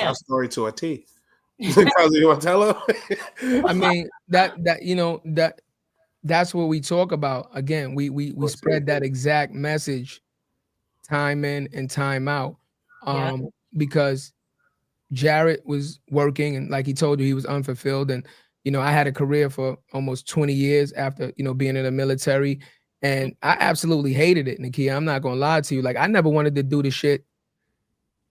our story to a T. You want to tell her? I mean, that you know, that's what we talk about. Again, we spread that exact message time in and time out. Because Jared was working, and like he told you, he was unfulfilled. And, you know, I had a career for almost 20 years after, you know, being in the military, and I absolutely hated it, Nikkia. I'm not gonna lie to you. Like, I never wanted to do the shit.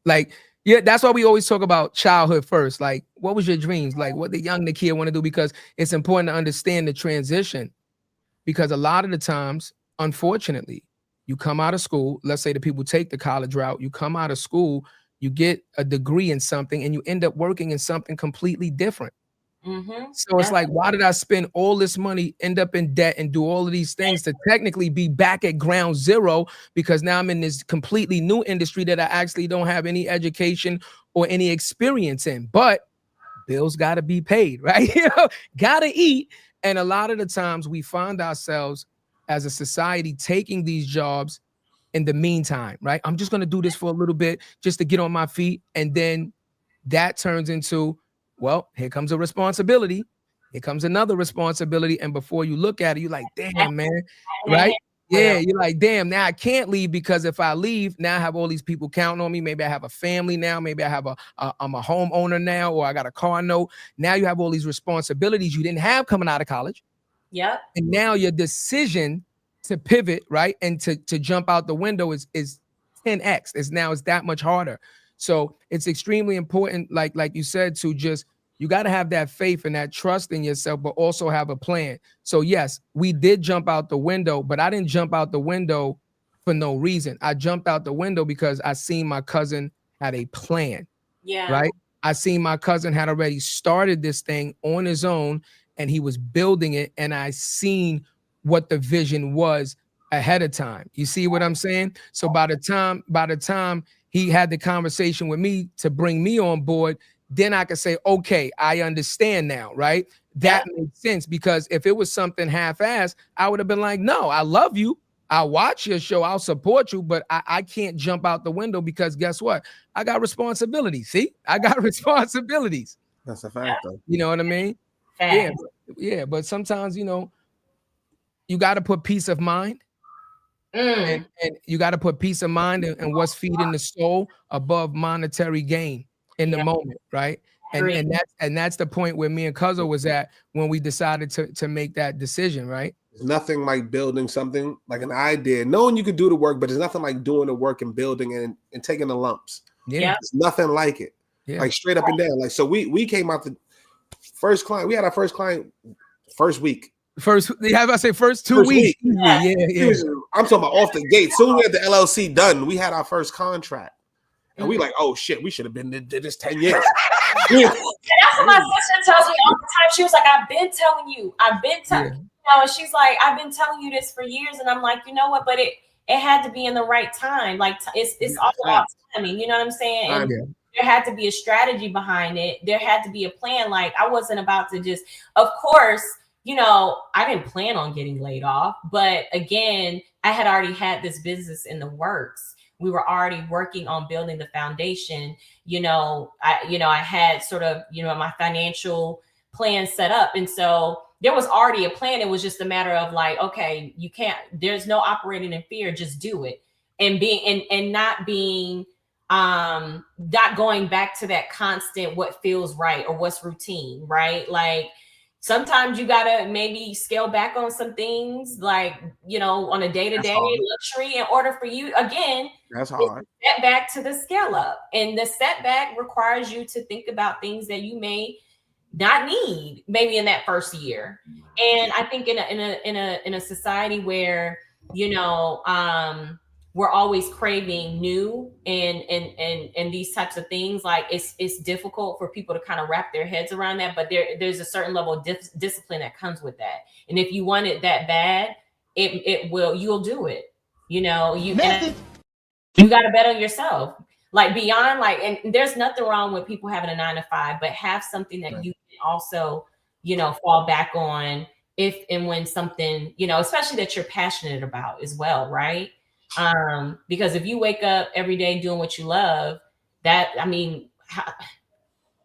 Like, yeah, that's why we always talk about childhood first. Like, what was your dreams? Like, what the young Nikkia want to do? Because it's important to understand the transition. Because a lot of the times, unfortunately, you come out of school, let's say the people take the college route, you come out of school, you get a degree in something, and you end up working in something completely different. So it's like, why did I spend all this money, end up in debt, and do all of these things to technically be back at ground zero? Because now I'm in this completely new industry that I actually don't have any education or any experience in. But bills got to be paid, right? You know, got to eat. And a lot of the times we find ourselves as a society taking these jobs in the meantime, right? I'm just going to do this for a little bit just to get on my feet. And then that turns into, well, here comes a responsibility. Here comes another responsibility. And before you look at it, you're like, damn, man, right? Yeah, you're like, damn, now I can't leave, because if I leave, now I have all these people counting on me. Maybe I have a family now. Maybe I have I'm a homeowner now, or I got a car note. Now you have all these responsibilities you didn't have coming out of college. Yep. And now your decision to pivot, right, and to jump out the window is 10x. It's that much harder. So it's extremely important, like you said, to just, you got to have that faith and that trust in yourself, but also have a plan. So yes, we did jump out the window, but I didn't jump out the window for no reason. I jumped out the window because I seen my cousin had a plan. Yeah. Right. I seen my cousin had already started this thing on his own, and he was building it. And I seen what the vision was ahead of time. You see what I'm saying? So by the time he had the conversation with me to bring me on board, then I could say, okay, I understand now, right? That makes sense, because if it was something half-assed, I would have been like, no, I love you. I'll watch your show. I'll support you, but I can't jump out the window, because guess what? I got responsibilities. See, I got responsibilities. That's a fact, though. You know what I mean? Fact. Yeah. But sometimes, you know, you got to put peace of mind. And you got to put peace of mind and what's feeding the soul above monetary gain in the moment, right? And that's the point where me and Cuzzo was at when we decided to make that decision, right? There's nothing like building something, like an idea, knowing you could do the work, but there's nothing like doing the work and building and taking the lumps. Yeah. There's nothing like it. Yeah. Like straight up and down. Like, so we came out the first client. We had our first client first week. First 2 weeks. Yeah. I'm talking about off the gate. Soon as we had the LLC done, we had our first contract. And we like, oh shit, we should have been did this 10 years. And that's what my sister tells me all the time. She was like, I've been telling you. You know, and she's like, I've been telling you this for years. And I'm like, you know what? But it had to be in the right time. Like, it's all about timing. You know what I'm saying? And there had to be a strategy behind it. There had to be a plan. Like, I wasn't about to just, of course, you know, I didn't plan on getting laid off. But again, I had already had this business in the works. We were already working on building the foundation. I had sort of, my financial plan set up. And so there was already a plan. It was just a matter of like, okay, there's no operating in fear, just do it. And not being not going back to that constant what feels right or what's routine, right? Like sometimes you gotta maybe scale back on some things, like, you know, on a day-to-day luxury, in order for you again, that's hard. Get back to the scale up. And the setback requires you to think about things that you may not need maybe in that first year. And I think in a society where, you know, we're always craving new and these types of things, like it's difficult for people to kind of wrap their heads around that, but there's a certain level of discipline that comes with that. And if you want it that bad, you'll do it. You know, you got to bet on yourself, like beyond, like, and there's nothing wrong with people having a 9 to 5, but have something that you can also, you know, fall back on if and when something, you know, especially that you're passionate about as well, right? Because if you wake up every day doing what you love, that, I mean,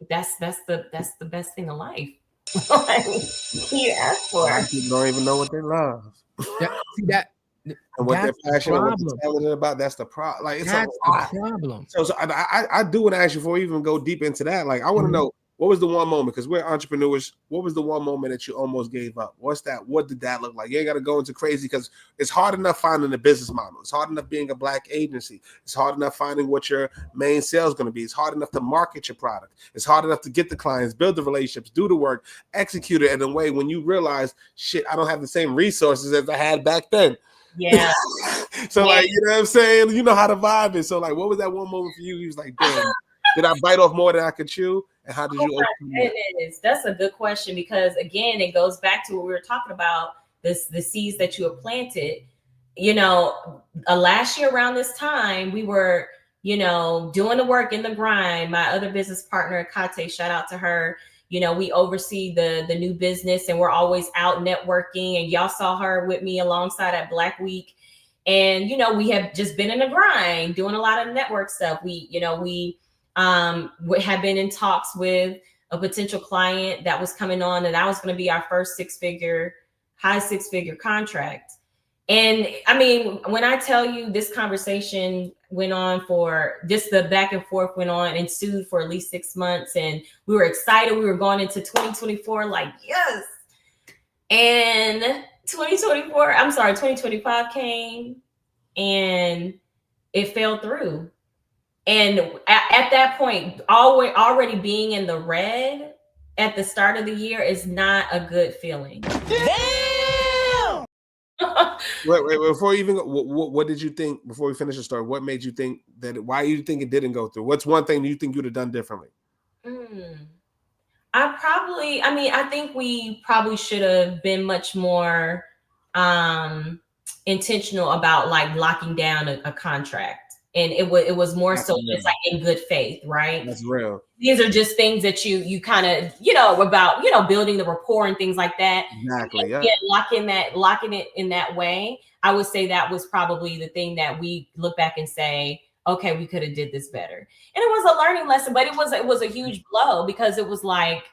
that's the best thing in life. Like, you ask for. People don't even know what they love. Yeah, see that. And what they're passionate, what they're talented about, that's the problem. Like, it's that's the problem. So I do want to ask you, before we even go deep into that, like, I want to know, what was the one moment, because we're entrepreneurs, what was the one moment that you almost gave up? What's that? What did that look like? You ain't got to go into crazy, because it's hard enough finding a business model. It's hard enough being a Black agency. It's hard enough finding what your main sales is going to be. It's hard enough to market your product. It's hard enough to get the clients, build the relationships, do the work, execute it in a way when you realize, shit, I don't have the same resources as I had back then. Yeah. So, like, you know what I'm saying? You know how the vibe is. So, like, what was that one moment for you? He was like, damn, did I bite off more than I could chew? And how did you open it? That's a good question, because again, it goes back to what we were talking about, the seeds that you have planted. You know, last year around this time, we were, you know, doing the work in the grind. My other business partner, Kate, shout out to her. You know, we oversee the new business, and we're always out networking. And y'all saw her with me alongside at Black Week. And, you know, we have just been in the grind, doing a lot of network stuff. We have been in talks with a potential client that was coming on, and that was going to be our first high six-figure contract. And I mean, when I tell you, this conversation went on the back and forth went on, ensued for at least 6 months. And we were excited. We were going into 2024, like, yes. And 2025 came, and it fell through. And at that point, already being in the red at the start of the year is not a good feeling. Damn! wait, before you even go, what did you think, before we finish the story, what made you think that, why you think it didn't go through? What's one thing you think you'd have done differently? I think we probably should have been much more intentional about, like, locking down a contract. And it was more so just like in good faith, right? That's real. These are just things that you kind of, you know, about, you know, building the rapport and things like that. Exactly. Yeah. Locking it in that way. I would say that was probably the thing that we look back and say, okay, we could have did this better. And it was a learning lesson, but it was a huge blow, because it was like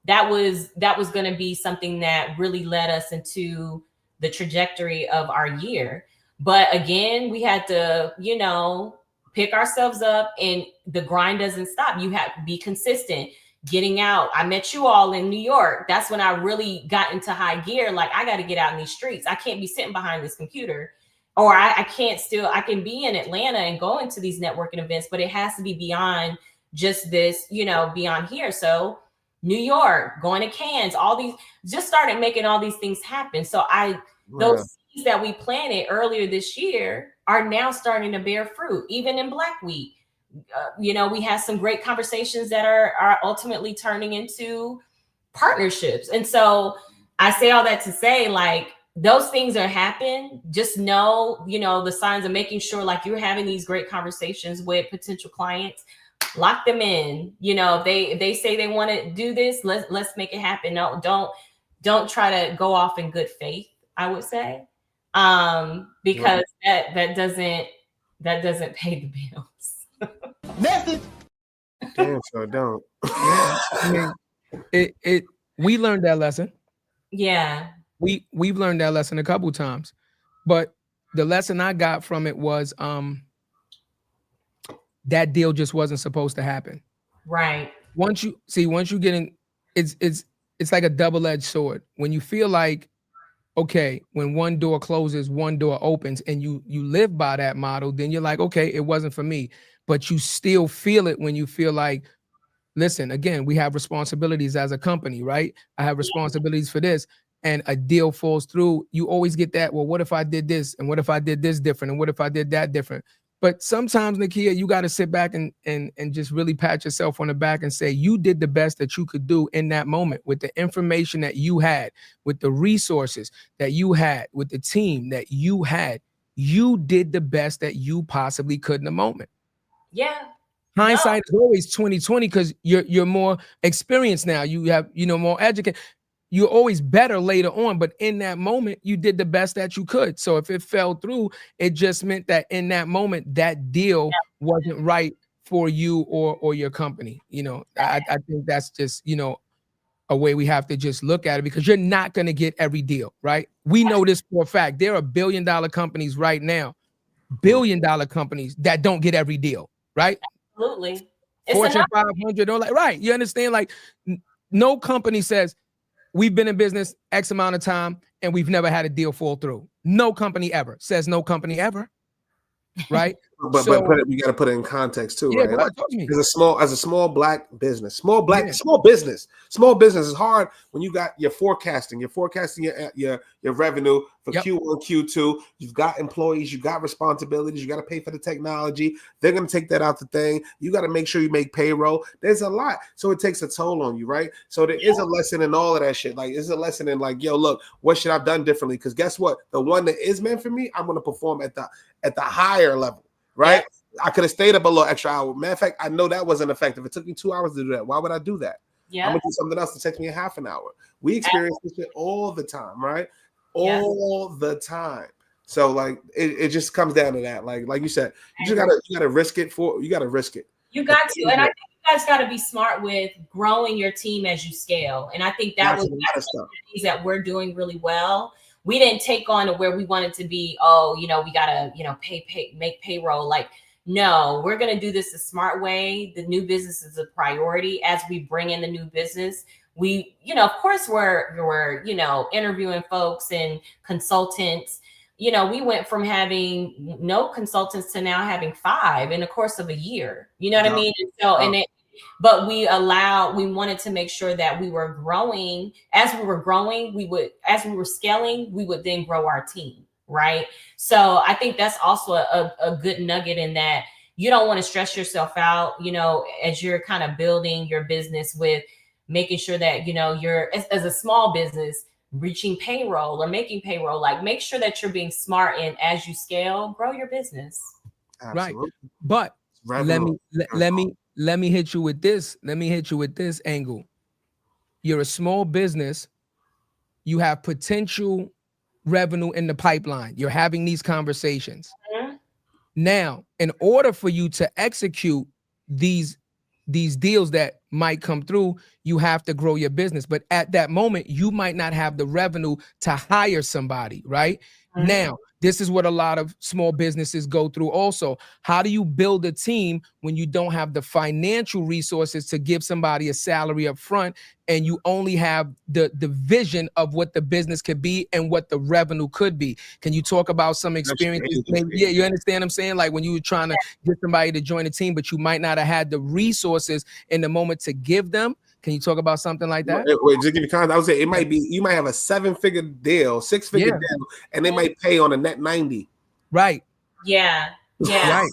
that was going to be something that really led us into the trajectory of our year. But again, we had to, you know, pick ourselves up, and the grind doesn't stop. You have to be consistent, getting out. I met you all in New York. That's when I really got into high gear. Like, I got to get out in these streets. I can't be sitting behind this computer, or I can be in Atlanta and go into these networking events, but it has to be beyond just this, you know, beyond here. So New York, going to Cannes, all these, just started making all these things happen. So those seeds that we planted earlier this year are now starting to bear fruit. Even in Black Week, you know, we had some great conversations that are ultimately turning into partnerships. And so I say all that to say, like, those things are happening. Just know, you know, the signs of making sure, like, you're having these great conversations with potential clients. Lock them in. You know, if they say they want to do this, let's make it happen. No, don't try to go off in good faith, I would say, because that doesn't pay the bills. Message. Damn, so don't. I mean, we learned that lesson. Yeah, we've learned that lesson a couple times, but the lesson I got from it was that deal just wasn't supposed to happen. Right. Once you get in, it's like a double-edged sword. When you feel like, okay, when one door closes, one door opens, and you live by that model, then you're like, okay, it wasn't for me. But you still feel it when you feel like, listen, again, we have responsibilities as a company, right? I have responsibilities for this, and a deal falls through. You always get that, well, what if I did this? And what if I did this different? And what if I did that different? But sometimes, Nikkia, you got to sit back and just really pat yourself on the back and say, you did the best that you could do in that moment with the information that you had, with the resources that you had, with the team that you had. You did the best that you possibly could in the moment. Yeah. Hindsight is always 2020 because you're more experienced now. You have, more educated. You're always better later on, but in that moment, you did the best that you could. So if it fell through, it just meant that in that moment, that deal wasn't right for you or your company. I think that's just, a way we have to just look at it, because you're not going to get every deal, right? We know this for a fact. There are billion-dollar companies right now, billion-dollar companies that don't get every deal, right? Absolutely. Fortune 500, right? You understand? Like, no company says, we've been in business X amount of time and we've never had a deal fall through. No company ever says no company ever, right? But we got to put it in context too, right? Talk to me. As a small black business, small business is hard when you got you're forecasting your revenue for Q1, Q2. You've got employees, you got responsibilities, you got to pay for the technology. They're going to take that out the thing. You got to make sure you make payroll. There's a lot, so it takes a toll on you, right? So there is a lesson in all of that shit. Like, it's a lesson in like, yo, look, what should I've done differently? Because guess what? The one that is meant for me, I'm going to perform at the higher level. Right? Yeah. I could have stayed up a little extra hour. Matter of fact, I know that wasn't effective. It took me 2 hours to do that. Why would I do that? Yeah. I'm gonna do something else to take me a half an hour. We experience this shit all the time, right? All the time. So like it just comes down to that. Like you said, you gotta risk it. You gotta risk it. You got to, and I think you guys got to be smart with growing your team as you scale. And I think that's one of the things that we're doing really well. We didn't take on to where we wanted to be. Oh, we gotta, make payroll. Like, no, we're gonna do this a smart way. The new business is a priority. As we bring in the new business, we, of course, we're interviewing folks and consultants. We went from having no consultants to now having 5 in the course of a year. You know what I mean? And so, but we wanted to make sure that we were growing. As we were growing, as we were scaling, we would then grow our team, right? So I think that's also a good nugget in that you don't want to stress yourself out, as you're kind of building your business with making sure that, you're as a small business reaching payroll or making payroll, like make sure that you're being smart and as you scale, grow your business. Absolutely. Right. But let me hit you with this. Let me hit you with this angle. You're a small business. You have potential revenue in the pipeline. You're having these conversations. Mm-hmm. Now, in order for you to execute these deals that might come through, you have to grow your business. But at that moment, you might not have the revenue to hire somebody, right? Mm-hmm. Now, this is what a lot of small businesses go through also. How do you build a team when you don't have the financial resources to give somebody a salary up front, and you only have the vision of what the business could be and what the revenue could be? Can you talk about some experiences? Yeah, you understand what I'm saying? Like when you were trying to get somebody to join a team, but you might not have had the resources in the moment to give them. Can you talk about something like that? Wait, just give me context. I would say it might be, you might have a 7-figure deal, 6-figure deal, and they might pay on a net 90. Right. Yeah. Right.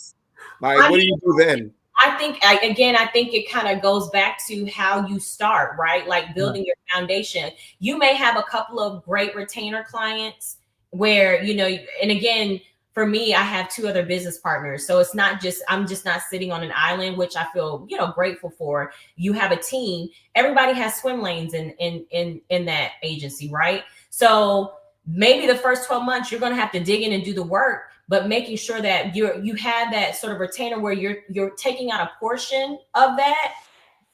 Like, what do you do then? I think it kind of goes back to how you start, right? Like building your foundation. You may have a couple of great retainer clients where, and again, for me, I have 2 other business partners. So it's not just, I'm just not sitting on an island, which I feel, grateful for. You have a team. Everybody has swim lanes in that agency, right? So maybe the first 12 months, you're going to have to dig in and do the work, but making sure that you have that sort of retainer where you're taking out a portion of that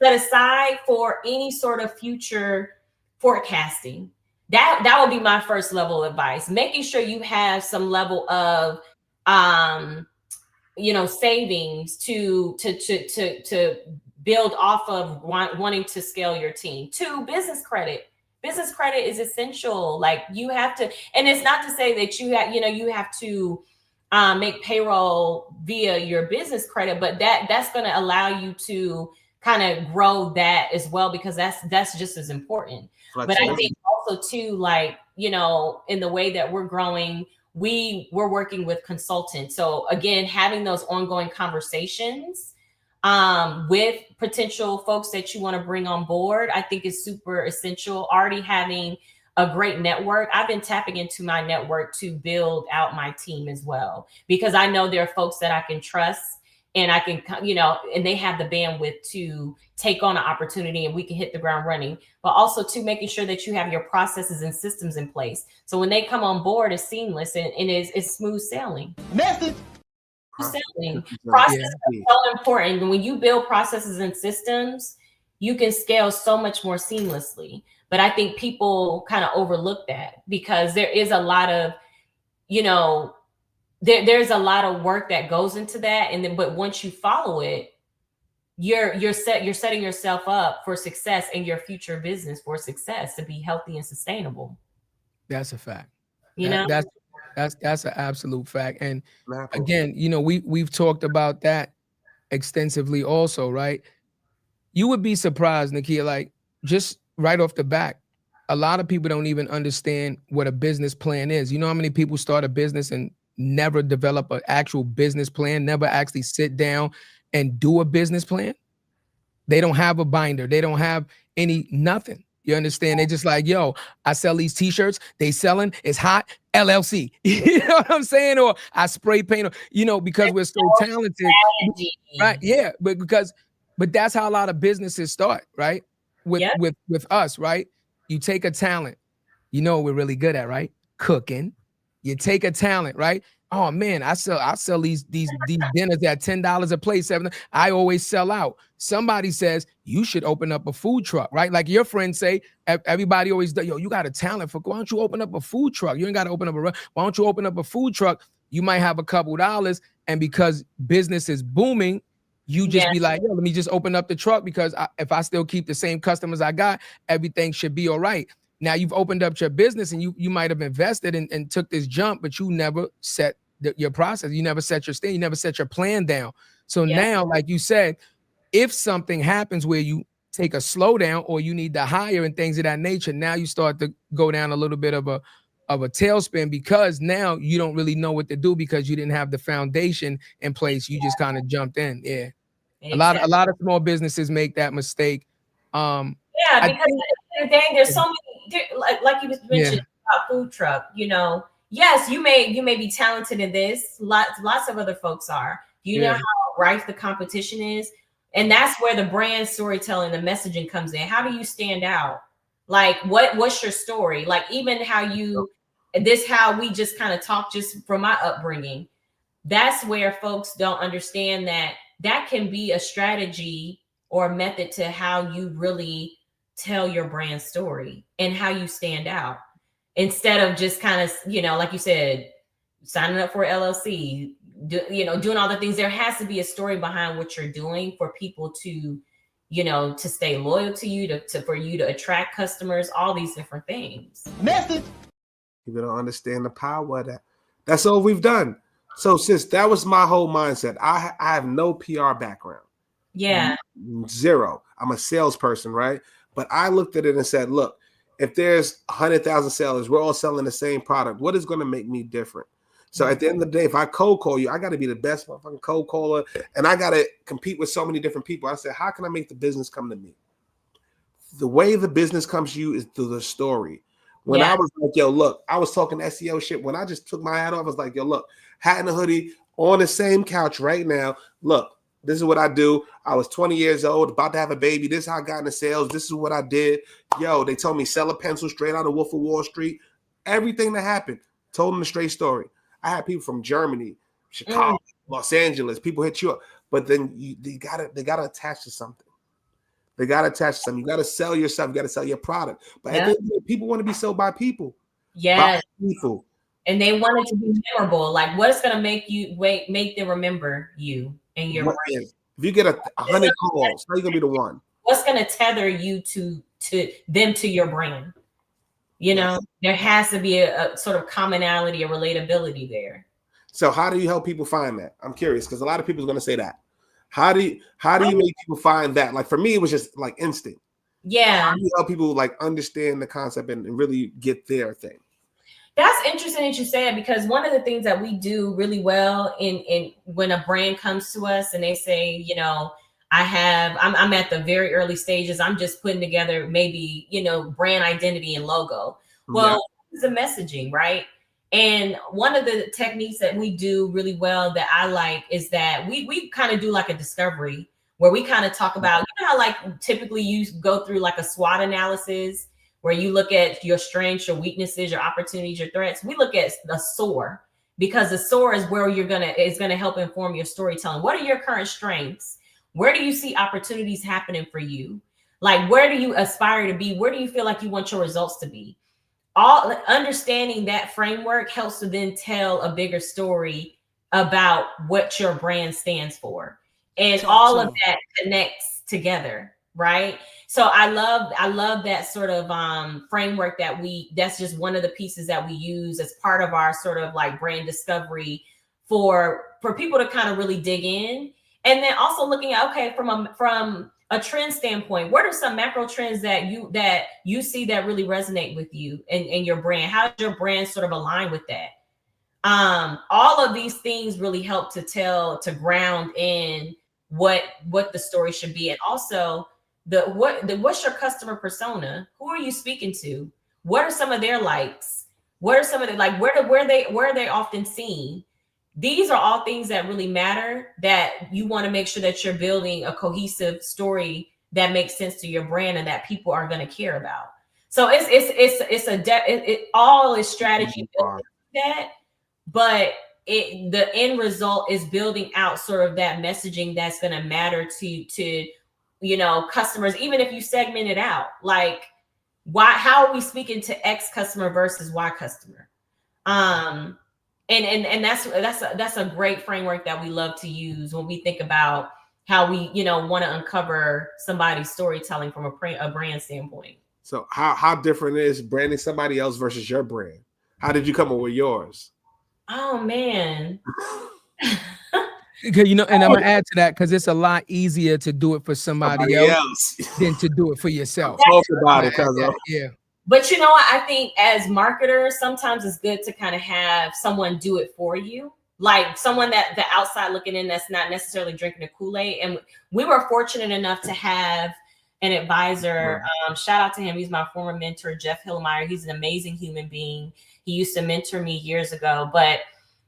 set aside for any sort of future forecasting. That would be my first level of advice, making sure you have some level of savings to build off of wanting to scale your team. 2, business credit. Business credit is essential. Like you have to, and it's not to say that you have to make payroll via your business credit, but that's going to allow you to kind of grow that as well, because that's just as important. But I think also too, like, in the way that we're growing, we're working with consultants. So again, having those ongoing conversations with potential folks that you want to bring on board, I think is super essential. Already having a great network. I've been tapping into my network to build out my team as well, because I know there are folks that I can trust, and I can, and they have the bandwidth to take on an opportunity, and we can hit the ground running. But also to making sure that you have your processes and systems in place, so when they come on board, it's seamless and it's smooth sailing. Message. Process is so important. When you build processes and systems, you can scale so much more seamlessly. But I think people kind of overlook that, because there is a lot of, there's a lot of work that goes into that. And then, but once you follow it, you're setting yourself up for success in your future business, for success, to be healthy and sustainable. That's a fact. That's an absolute fact. And again, we've talked about that extensively also, right? You would be surprised, Nikkia, like just right off the back, a lot of people don't even understand what a business plan is. You know how many people start a business and never develop an actual business plan, never actually sit down and do a business plan? They don't have a binder. They don't have nothing. You understand? They just like, yo, I sell these t-shirts. They selling. It's hot. LLC. You know what I'm saying? Or I spray paint, because we're so talented. Right. Yeah. But that's how a lot of businesses start, right? With us, right? You take a talent, what we're really good at, right? Cooking. You take a talent, right? Oh man, I sell these dinners at $10 a plate, $7. I always sell out. Somebody says you should open up a food truck, right? Like your friends say, everybody always does. Yo, you got a talent for. Why don't you open up a food truck? You ain't got to open up why don't you open up a food truck? You might have a couple dollars, and because business is booming, you just be like, yo, let me just open up the truck, because if I still keep the same customers I got, everything should be all right. Now you've opened up your business, and you might have invested and took this jump, but you never set your process. You never set your stand. You never set your plan down. So now, like you said, if something happens where you take a slowdown or you need to hire and things of that nature, now you start to go down a little bit of a tailspin, because now you don't really know what to do, because you didn't have the foundation in place. You just kind of jumped in. Yeah. Exactly. A lot of small businesses make that mistake. Because at the end of the day, there's so many, like you just mentioned about food truck, yes, you may be talented in this. Lots of other folks are. You know how rife the competition is? And that's where the brand storytelling, the messaging comes in. How do you stand out? Like, what's your story? Like, even how we just kind of talk, just from my upbringing. That's where folks don't understand that can be a strategy or a method to how you really tell your brand story and how you stand out, instead of just kind of, like you said, signing up for LLC, doing all the things. There has to be a story behind what you're doing for people to, to stay loyal to you, for you to attract customers, all these different things. Message. People don't understand the power of that. That's all we've done. So, sis, that was my whole mindset. I have no PR background. Yeah. Zero. I'm a salesperson, right? But I looked at it and said, look, if there's 100,000 sellers, we're all selling the same product. What is going to make me different? So at the end of the day, if I cold call you, I got to be the best motherfucking cold caller, and I got to compete with so many different people. I said, how can I make the business come to me? The way the business comes to you is through the story. When I was like, yo, look, I was talking SEO shit. When I just took my hat off, I was like, yo, look, hat and a hoodie on the same couch right now. Look, this is what I do. I was 20 years old, about to have a baby. This is how I got into sales. This is what I did. Yo, they told me sell a pencil straight out of Wolf of Wall Street. Everything that happened, told them the straight story. I had people from Germany, Chicago, Los Angeles. People hit you up, but then they gotta attach to something. They gotta attach to something. You gotta sell yourself. You gotta sell your product. But at the end of the day, people want to be sold by people. Yeah, people. and they want it to be memorable. Like, what's going to make them remember you and your brand? If you get 100 calls, how are you gonna be the one? What's going to tether you to them, to your brand? You know, there has to be a sort of commonality, a relatability there. So how do you help people find that? I'm curious because a lot of people are going to say that. How do you make people find that? Like for me, it was just like instinct. Yeah. How do you help people like understand the concept and really get their thing? That's interesting that you say it, because one of the things that we do really well in when a brand comes to us and they say, you know, I'm at the very early stages. I'm just putting together maybe, you know, brand identity and logo. Well, it's a messaging, right? And one of the techniques that we do really well that I like is that we kind of do like a discovery where we kind of talk about, you know how like typically you go through like a SWOT analysis where you look at your strengths, your weaknesses, your opportunities, your threats. We look at the SOAR, because the SOAR is where it's gonna help inform your storytelling. What are your current strengths? Where do you see opportunities happening for you? Like, where do you aspire to be? Where do you feel like you want your results to be? All understanding that framework helps to then tell a bigger story about what your brand stands for. And all of that connects together, right? So I love that sort of framework that's just one of the pieces that we use as part of our sort of like brand discovery for people to kind of really dig in. And then also looking at, okay, from a trend standpoint, what are some macro trends that you see that really resonate with you and your brand? How does your brand sort of align with that? All of these things really help to ground in what the story should be. And also what's your customer persona? Who are you speaking to? What are some of their likes? What are some of the, like, where are they often seen? These are all things that really matter, that you want to make sure that you're building a cohesive story that makes sense to your brand and that people are going to care about. So it all is strategy built that, but the end result is building out sort of that messaging that's going to matter to you know, customers, even if you segment it out, like how are we speaking to X customer versus Y customer? And that's a great framework that we love to use when we think about how we, you know, want to uncover somebody's storytelling from a brand standpoint. So how different is branding somebody else versus your brand? How did you come up with yours? Oh man. You know, and I'm gonna add to that because it's a lot easier to do it for somebody else than to do it for yourself. Talk about it, yeah. But you know what? I think as marketers, sometimes it's good to kind of have someone do it for you, like someone that the outside looking in that's not necessarily drinking the Kool-Aid. And we were fortunate enough to have an advisor. Shout out to him. He's my former mentor, Jeff Hillmeyer. He's an amazing human being. He used to mentor me years ago. But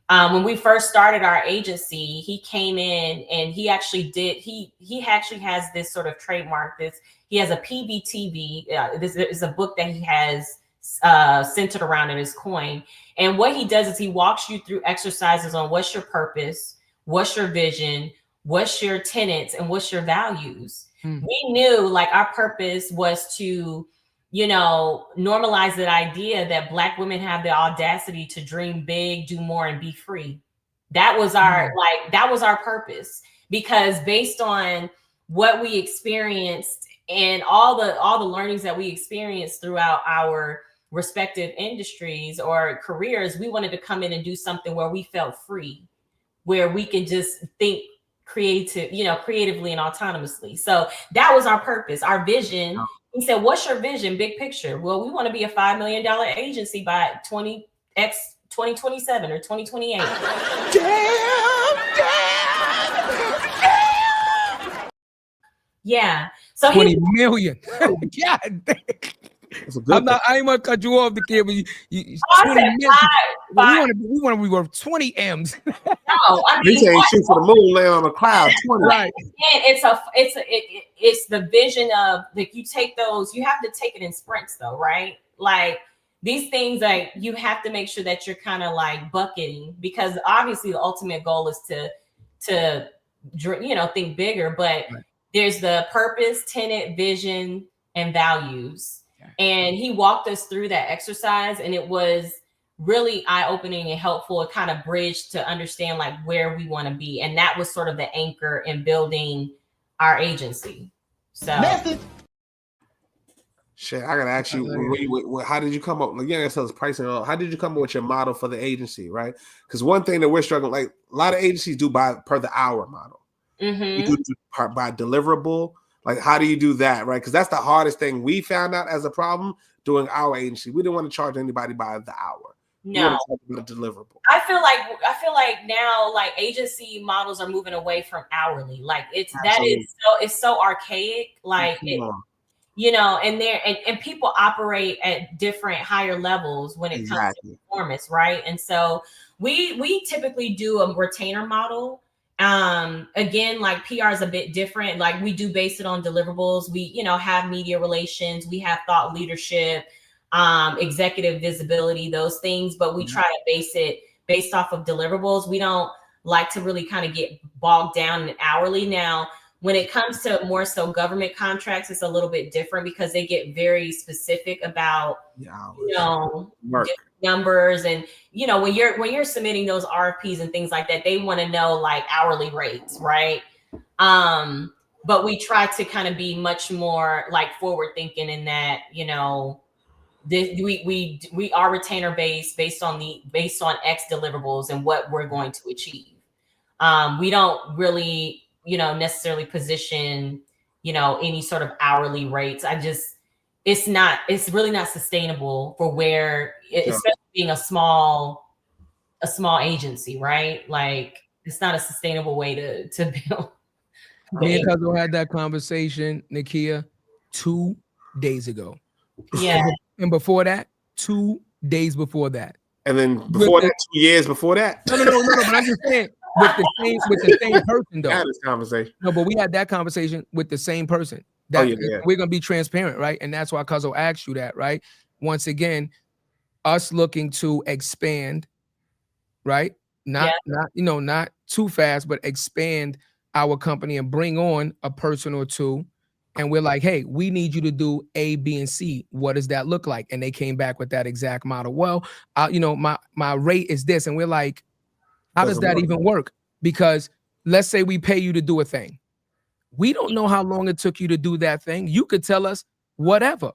when we first started our agency, he came in and he actually has this sort of trademark. He has a PBTV. This is a book that he has centered around in his coin. And what he does is he walks you through exercises on what's your purpose, what's your vision, what's your tenets, and what's your values. We knew like our purpose was to, you know, normalize that idea that Black women have the audacity to dream big, do more, and be free. That was our purpose, because based on what we experienced and all the learnings that we experienced throughout our respective industries or careers, we wanted to come in and do something where we felt free, where we can just think creatively and autonomously. So that was our purpose, our vision. He said, what's your vision, big picture? Well, we want to be a $5 million agency by 2027 or 2028. Yeah. So 20 million. God damn. I ain't want to cut you off, the kid, but you 20 million. We want to be worth 20 M's. No, I mean, they ain't shoot for the moon, land on a cloud. 20. Right. It's the vision of like, you take those, you have to take it in sprints though, right? Like these things, like you have to make sure that you're kind of like bucketing, because obviously the ultimate goal is to think bigger, but there's the purpose, tenet, vision, and values. And he walked us through that exercise, and it was really eye-opening and helpful. It kind of bridged to understand like where we want to be. And that was sort of the anchor in building our agency. So shit, I gotta ask you, how did you come up? Again, it says pricing. How did you come up with your model for the agency, right? Because one thing that we're struggling, like a lot of agencies do by per the hour model. You do by deliverable. Like, how do you do that, right? Because that's the hardest thing we found out as a problem doing our agency. We didn't want to charge anybody by the hour. No, deliverable. I feel like now like agency models are moving away from hourly. Like it's so archaic. Like you know, and people operate at different higher levels when it comes to performance, right? And so we typically do a retainer model. Again, like PR is a bit different. Like we do base it on deliverables. We, you know, have media relations, we have thought leadership, executive visibility, those things, but we try to base it based off of deliverables. We don't like to really kind of get bogged down in hourly. Now, when it comes to more so government contracts, it's a little bit different because they get very specific about, you know, numbers. And, you know, when you're submitting those RFPs and things like that, they want to know like hourly rates, right? But we try to kind of be much more like forward thinking in that, you know, we are retainer based on X deliverables and what we're going to achieve. We don't really, you know, necessarily position, you know, any sort of hourly rates. It's really not sustainable for where, especially being a small agency, right? Like it's not a sustainable way to build. Me and Cuzzo had that conversation, Nikkia, 2 days ago. Yeah. And before that, 2 days before that. And then before that, 2 years before that. No, but I'm just saying with the same person though. Had this conversation. No, but we had that conversation with the same person. We're gonna be transparent, right? And that's why Cuzzo asked you that, right? Once again, us looking to expand, right? Not too fast, but expand our company and bring on a person or two. And we're like, hey, we need you to do A, B, and C. What does that look like? And they came back with that exact model. Well, my rate is this. And we're like, how does that even work? Because let's say we pay you to do a thing. We don't know how long it took you to do that thing. You could tell us whatever,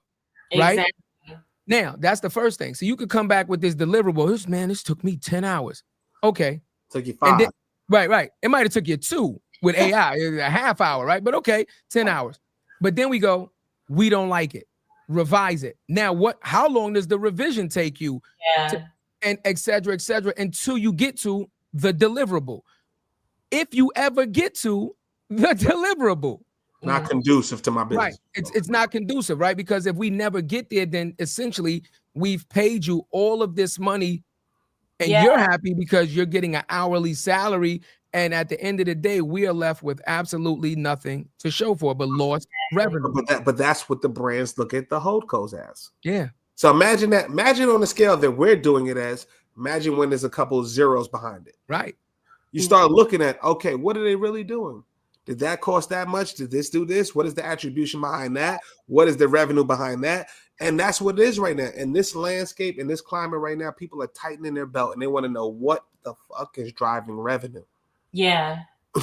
right? Exactly. Now, that's the first thing. So you could come back with this deliverable. This took me 10 hours. Okay. Took you 5. Then, right. It might have took you 2 with AI, a half hour, right? But okay, 10 hours. But then we go, we don't like it. Revise it. Now, how long does the revision take you? And et cetera, until you get to the deliverable. If you ever get to the deliverable. Not conducive to my business. Right. It's not conducive, right? Because if we never get there, then essentially we've paid you all of this money and you're happy because you're getting an hourly salary. And at the end of the day, we are left with absolutely nothing to show for but lost revenue. But that's what the brands look at the holdcos as. Yeah. So imagine that. Imagine on the scale that we're doing it as. Imagine when there's a couple of zeros behind it. Right. You start looking at, okay, what are they really doing? Did that cost that much? Did this do this? What is the attribution behind that? What is the revenue behind that? And that's what it is right now. In this landscape, in this climate right now, people are tightening their belt and they want to know what the fuck is driving revenue. Yeah.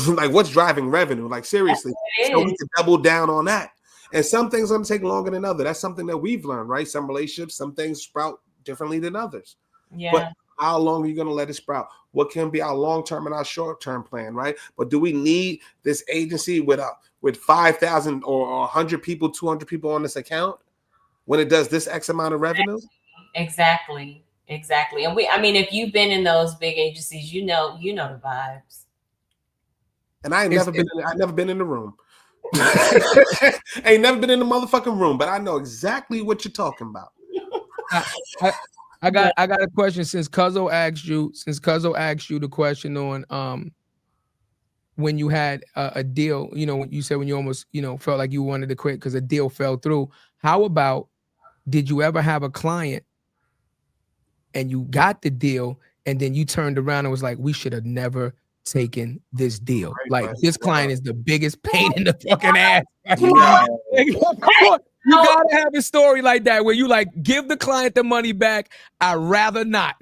Like what's driving revenue? Like seriously. So we can double down on that. And some things are going to take longer than others. That's something that we've learned, right? Some relationships, some things sprout differently than others. Yeah. But how long are you going to let it sprout? What can be our long-term and our short-term plan, right? But do we need this agency with 5,000 or 100 people, 200 people on this account when it does this X amount of revenue? Exactly. And if you've been in those big agencies, you know the vibes. And I ain't never been in the room. I ain't never been in the motherfucking room, but I know exactly what you're talking about. I got a question since Cuzzo asked you the question on when you had a deal, you said when you almost felt like you wanted to quit because a deal fell through. How about, did you ever have a client and you got the deal and then you turned around and was like, we should have never taken this deal? Like this client is the biggest pain in the fucking ass. Come on. You gotta have a story like that where you like give the client the money back. I'd rather not.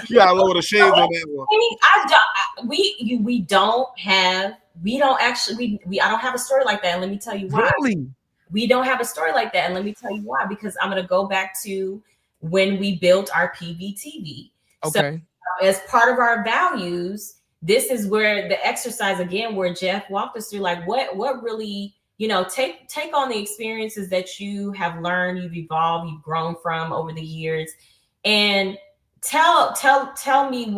You gotta lower the shades on that one. We don't actually I don't have a story like that. And let me tell you why. Really? We don't have a story like that. And let me tell you why, because I'm going to go back to when we built our PVTV. Okay. So as part of our values, this is where the exercise again, where Jeff walked us through, like what really, take on the experiences that you have learned, you've evolved, you've grown from over the years, and tell me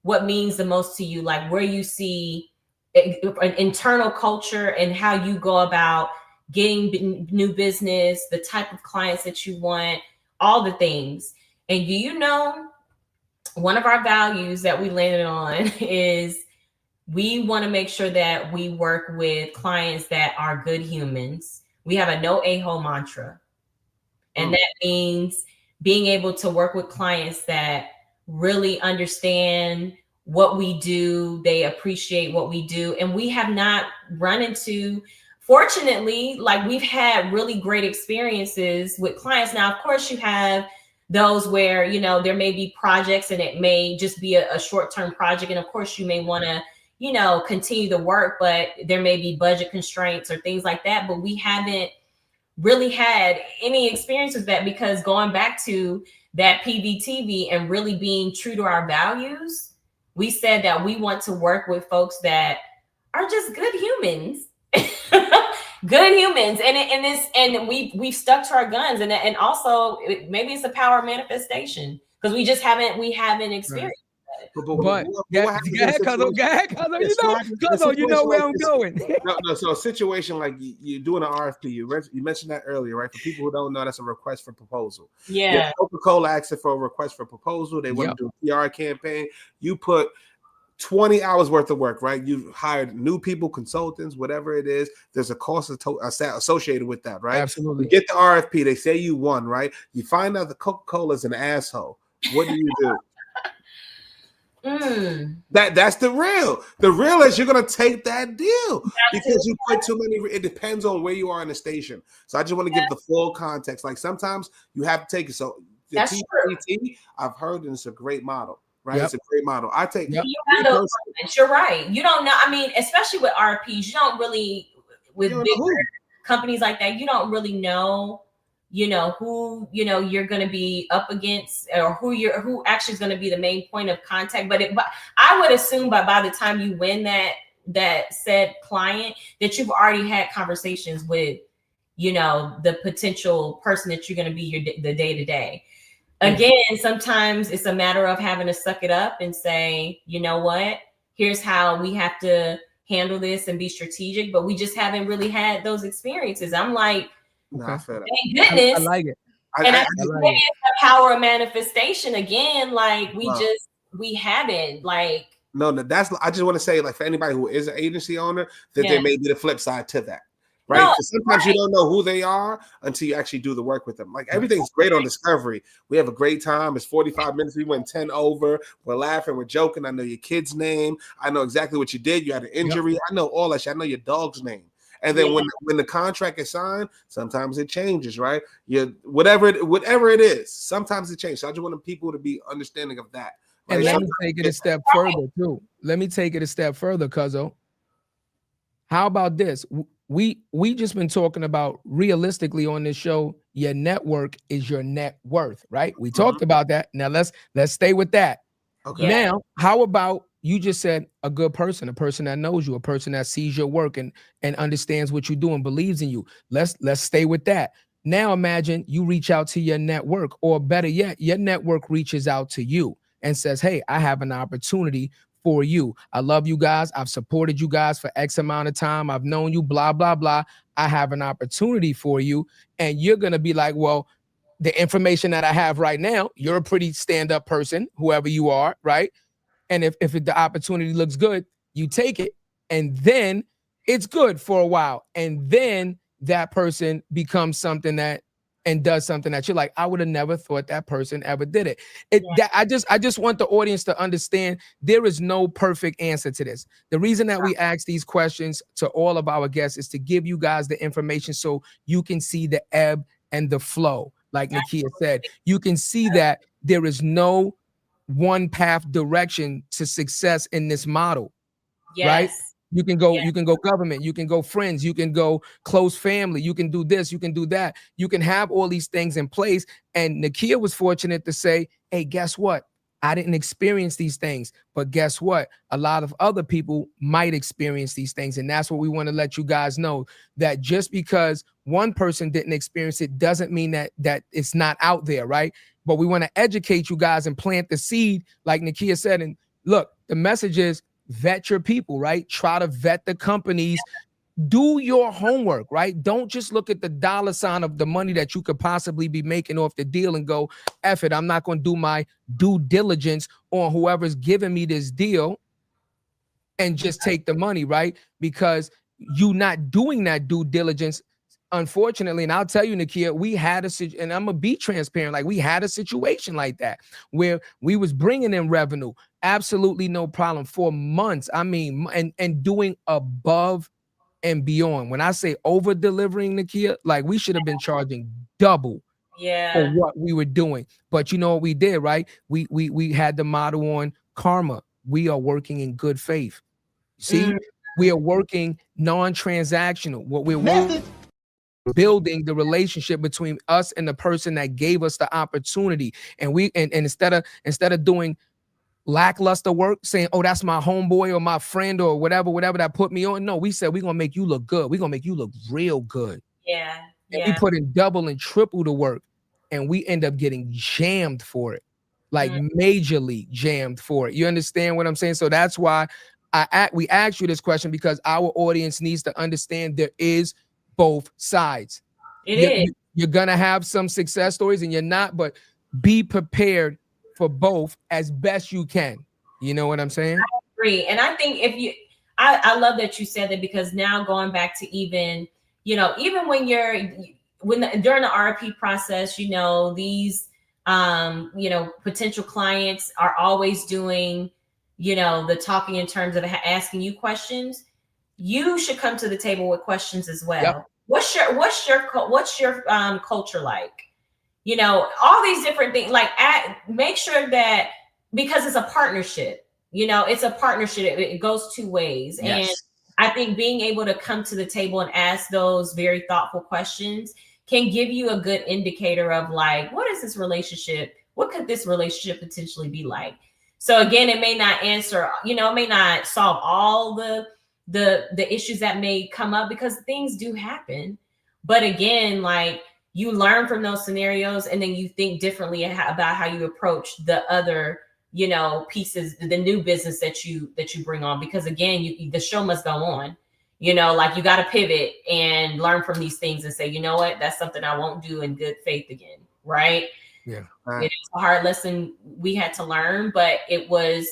what means the most to you, like where you see an internal culture and how you go about getting new business, the type of clients that you want, all the things. And one of our values that we landed on is we want to make sure that we work with clients that are good humans. We have a no a-hole mantra. And that means being able to work with clients that really understand what we do, they appreciate what we do. And we have not run into, fortunately, like we've had really great experiences with clients. Now, of course, you have those where, there may be projects and it may just be a short-term project. And of course, you may want to, continue the work, but there may be budget constraints or things like that. But we haven't really had any experience with that, because going back to that PVTV and really being true to our values, we said that we want to work with folks that are just good humans, good humans. And we've stuck to our guns. And also maybe it's a power of manifestation, because we haven't experienced. But go ahead, Cuzzo, you know where I'm going. No, so a situation like you're doing an RFP, you mentioned that earlier, right? For people who don't know, that's a request for proposal. Yeah. Coca-Cola asks for a request for proposal. They want to do a PR campaign. You put 20 hours worth of work, right? You've hired new people, consultants, whatever it is. There's a cost associated with that, right? Absolutely. You get the RFP. They say you won, right? You find out the Coca-Cola is an asshole. What do you do? That's the real. The real is you're gonna take that deal because you put too many. It depends on where you are in the station. So I just want to give the full context. Like sometimes you have to take it. So the TPT, I've heard, and it's a great model, right? Yep. It's a great model. I take. Yep. You're right. You don't know. I mean, especially with RPs, you don't really with bigger companies like that. You don't really know. Who you're going to be up against, or who actually is going to be the main point of contact. But I would assume by the time you win that said client, that you've already had conversations with the potential person that you're going to be the day to day. Again, sometimes it's a matter of having to suck it up and say, you know what, here's how we have to handle this and be strategic. But we just haven't really had those experiences. I'm like, thank goodness. I like it. And I like it's the power of manifestation again. Like we haven't like. No, I just want to say, like, for anybody who is an agency owner, that there may be the flip side to that, right? No, sometimes you don't know who they are until you actually do the work with them. Like everything's great on Discovery. We have a great time. It's 45 minutes. We went 10 over. We're laughing. We're joking. I know your kid's name. I know exactly what you did. You had an injury. I know all that shit. I know your dog's name. And then when the contract is signed, sometimes it changes, right? Whatever it is, sometimes it changes. So I just want people to be understanding of that. Right? And let me take it a step further too. Let me take it a step further, Cuzzo. How about this? We just been talking about realistically on this show. Your network is your net worth, right? We talked about that. Now let's stay with that. Okay. Now, how about you just said a good person, a person that knows you, a person that sees your work and understands what you do and believes in you. Let's stay with that. Now imagine you reach out to your network, or better yet, your network reaches out to you and says, hey, I have an opportunity for you. I love you guys. I've supported you guys for X amount of time. I've known you, blah, blah, blah. I have an opportunity for you. And you're going to be like, well, the information that I have right now, you're a pretty stand-up person, whoever you are, right? And if the opportunity looks good, you take it, and then it's good for a while. And then that person becomes something that and does something that you're like, I would have never thought that person ever did it. I just want the audience to understand there is no perfect answer to this. The reason that we ask these questions to all of our guests is to give you guys the information so you can see the ebb and the flow. like Nikkia said. You can see that there is no one path direction to success in this model, right? Yes. You can go government, you can go friends, you can go close family, you can do this, you can do that. You can have all these things in place. And Nikkia was fortunate to say, hey, guess what? I didn't experience these things, but guess what? A lot of other people might experience these things. And that's what we want to let you guys know, that just because one person didn't experience it doesn't mean that it's not out there, right? But we want to educate you guys and plant the seed, like Nikkia said. And look, the message is vet your people, right? Try to vet the companies. Do your homework, right? Don't just look at the dollar sign of the money that you could possibly be making off the deal and go, F it, I'm not going to do my due diligence on whoever's giving me this deal and just take the money, right? Because you not doing that due diligence, unfortunately, and I'll tell you, Nikkia, we had and I'm gonna be transparent, like we had a situation like that where we was bringing in revenue, absolutely no problem for months. I mean, and doing above and beyond. When I say over delivering, Nikkia, like we should have been charging double for what we were doing. But you know what we did, right? We had the motto on karma. We are working in good faith. See, we are working non-transactional. What we're building the relationship between us and the person that gave us the opportunity. And instead of doing lackluster work, saying, oh, that's my homeboy or my friend or whatever that put me on. No, we said we're gonna make you look good. We're gonna make you look real good. Yeah. And we put in double and triple the work, and we end up getting jammed for it, like majorly jammed for it. You understand what I'm saying? So that's why we asked you this question, because our audience needs to understand there is both sides. You're gonna have some success stories and you're not, but be prepared for both as best you can. You know what I'm saying? I agree. And I think I love that you said that, because now going back to even when during the RFP process, these potential clients are always doing the talking in terms of asking you questions. You should come to the table with questions as well. Yep. What's your culture like? All these different things, like make sure that, because it's a partnership, it's a partnership. It goes two ways. Yes. And I think being able to come to the table and ask those very thoughtful questions can give you a good indicator of like, what is this relationship? What could this relationship potentially be like? So again, it may not answer, it may not solve all the issues that may come up, because things do happen. But again, like, you learn from those scenarios, and then you think differently about how you approach the other, pieces, the new business that you bring on. Because again, the show must go on. Like, you got to pivot and learn from these things and say, you know what, that's something I won't do in good faith again, right? Yeah, it's a hard lesson we had to learn, but it was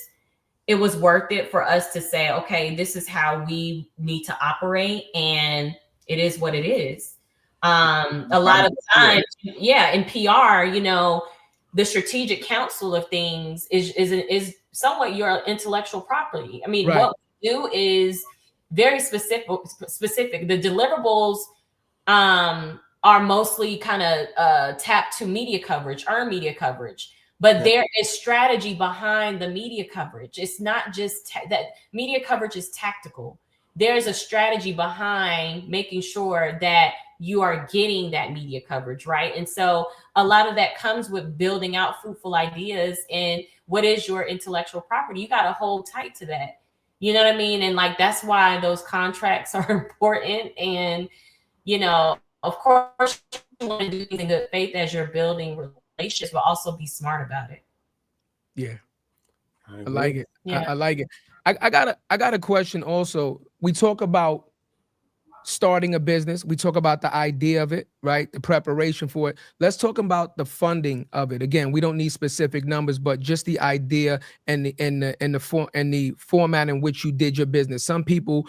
worth it for us to say, okay, this is how we need to operate, and it is what it is. A lot of times, in PR, the strategic counsel of things is somewhat your intellectual property. I mean, right. What we do is very specific. The deliverables are mostly kind of tapped to media coverage, earn media coverage. But there is strategy behind the media coverage. It's not just that media coverage is tactical. There's a strategy behind making sure that you are getting that media coverage, right? And so a lot of that comes with building out fruitful ideas. And what is your intellectual property? You got to hold tight to that. You know what I mean? And like, that's why those contracts are important. And, of course, you want to do things in good faith as you're building relationships, but also be smart about it. Yeah. I like it. Yeah. I like it. I got a question also. We talk about starting a business. We talk about the idea of it, right? The preparation for it. Let's talk about the funding of it. Again, we don't need specific numbers, but just the idea and the format in which you did your business. Some people,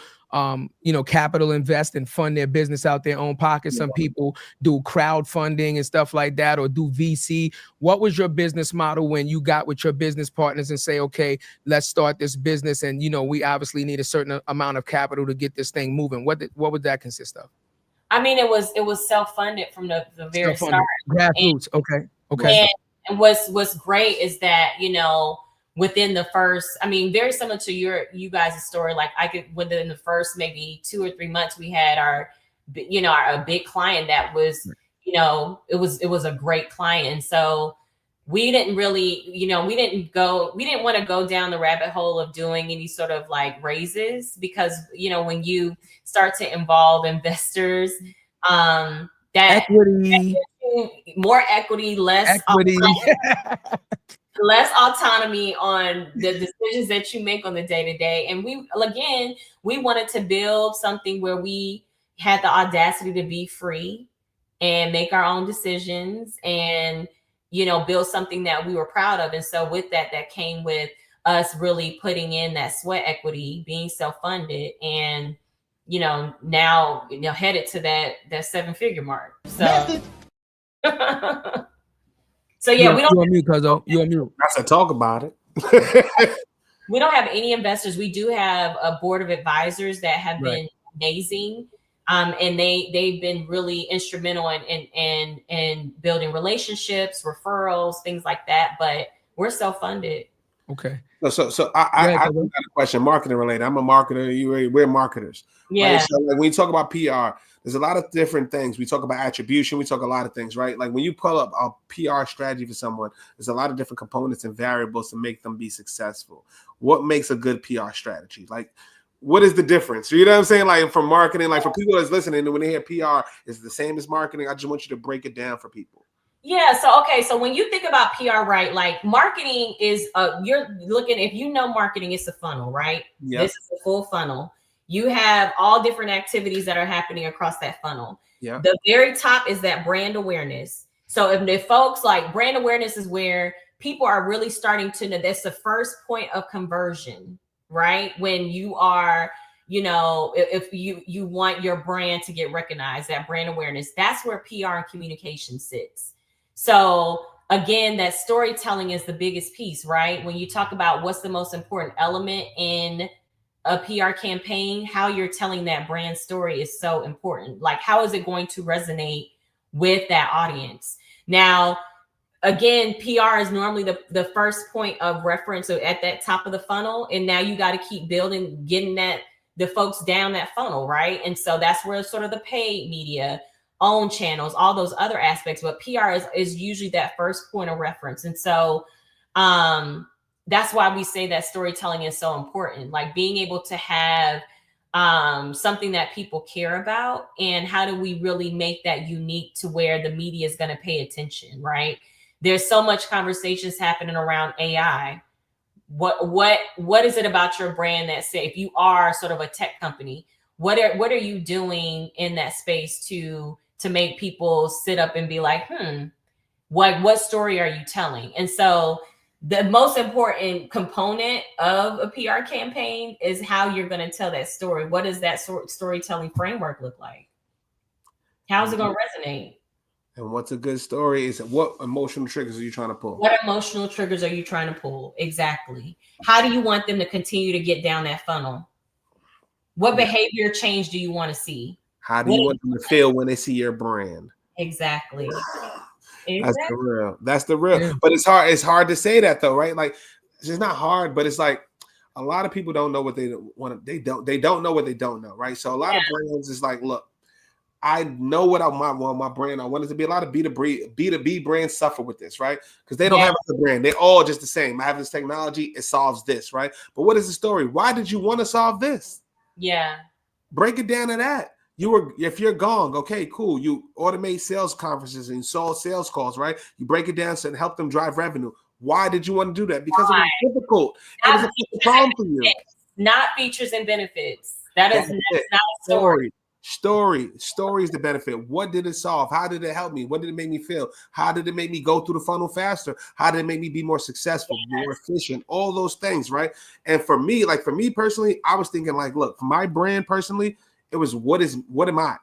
capital invest and fund their business out their own pocket. Some people do crowdfunding and stuff like that, or do VC. What was your business model when you got with your business partners and say, okay, let's start this business, and we obviously need a certain amount of capital to get this thing moving? What would that consist of? I mean, it was self-funded from the very start. Grassroots. Okay. And what's great is that, you know, within the first, I mean, very similar to you guys' story. Like within the first maybe 2 or 3 months, we had our big client that was, you know, it was a great client. And so we didn't really, you know, we didn't want to go down the rabbit hole of doing any sort of like raises, because, you know, when you start to involve investors, that equity, more equity, less autonomy on the decisions that you make on the day to day. And we wanted to build something where we had the audacity to be free and make our own decisions, and, you know, build something that we were proud of. And so with that came with us really putting in that sweat equity, being self-funded, and, you know, now, you know, headed to that 7-figure mark. So so yeah, we don't. You on mute, Cuzzo. You on mute. I said talk about it. We don't have any investors. We do have a board of advisors that have been amazing. And they've been really instrumental in building relationships, referrals, things like that. But we're self-funded. Okay. So I got a question, marketing related. I'm a marketer. We're marketers. Yeah. Right? So like when you talk about PR, there's a lot of different things. We talk about attribution. We talk a lot of things, right? Like when you pull up a PR strategy for someone, there's a lot of different components and variables to make them be successful. What makes a good PR strategy? Like, what is the difference? You know what I'm saying? Like from marketing, like for people that's listening, when they hear PR, is it the same as marketing? I just want you to break it down for people. Yeah. So when you think about PR, right? Like marketing is you're looking, if you know marketing, it's a funnel, right? Yep. This is a full funnel. You have all different activities that are happening across that funnel. Yeah. The very top is that brand awareness. So if folks, like, brand awareness is where people are really starting to know, that's the first point of conversion, right? When you are, you know, if you want your brand to get recognized, that brand awareness, that's where PR and communication sits. So again, that storytelling is the biggest piece, right? When you talk about what's the most important element in a PR campaign, how you're telling that brand story is so important. Like, how is it going to resonate with that audience? Now, again, PR is normally the first point of reference, so at that top of the funnel, and now you got to keep building, getting the folks down that funnel, right? And so that's where sort of the paid media, own channels, all those other aspects, but PR is usually that first point of reference. And so that's why we say that storytelling is so important, like being able to have something that people care about, and how do we really make that unique to where the media is going to pay attention, right? There's so much conversations happening around AI. What is it about your brand that, say, if you are sort of a tech company, what are you doing in that space to make people sit up and be like, what story are you telling? And so the most important component of a PR campaign is how you're going to tell that story. What does that storytelling framework look like? How's it going to resonate? And what's a good story is what emotional triggers are you trying to pull? What emotional triggers are you trying to pull? Exactly. How do you want them to continue to get down that funnel? What behavior change do you want to see? How do you want them to feel when they see your brand? Exactly. That's the real. Yeah. But it's hard to say that though, right? Like, it's not hard, but it's like a lot of people don't know what they want. They don't know what they don't know, right? So a lot of brands is like, look, I know what I want my brand. I want it to be a lot of B2B brands suffer with this, right? Because they don't have a brand. They're all just the same. I have this technology, it solves this, right? But what is the story? Why did you want to solve this? Yeah. Break it down to that. If you're Gong, okay, cool. You automate sales conferences and solve sales calls, right? You break it down and help them drive revenue. Why did you want to do that? Because it was difficult. It was a problem for you. Not features and benefits. That's not a story. Story is the benefit. What did it solve? How did it help me? What did it make me feel? How did it make me go through the funnel faster? How did it make me be more successful, more efficient? All those things, right? And for me personally, I was thinking like, look, for my brand personally, it was what am I?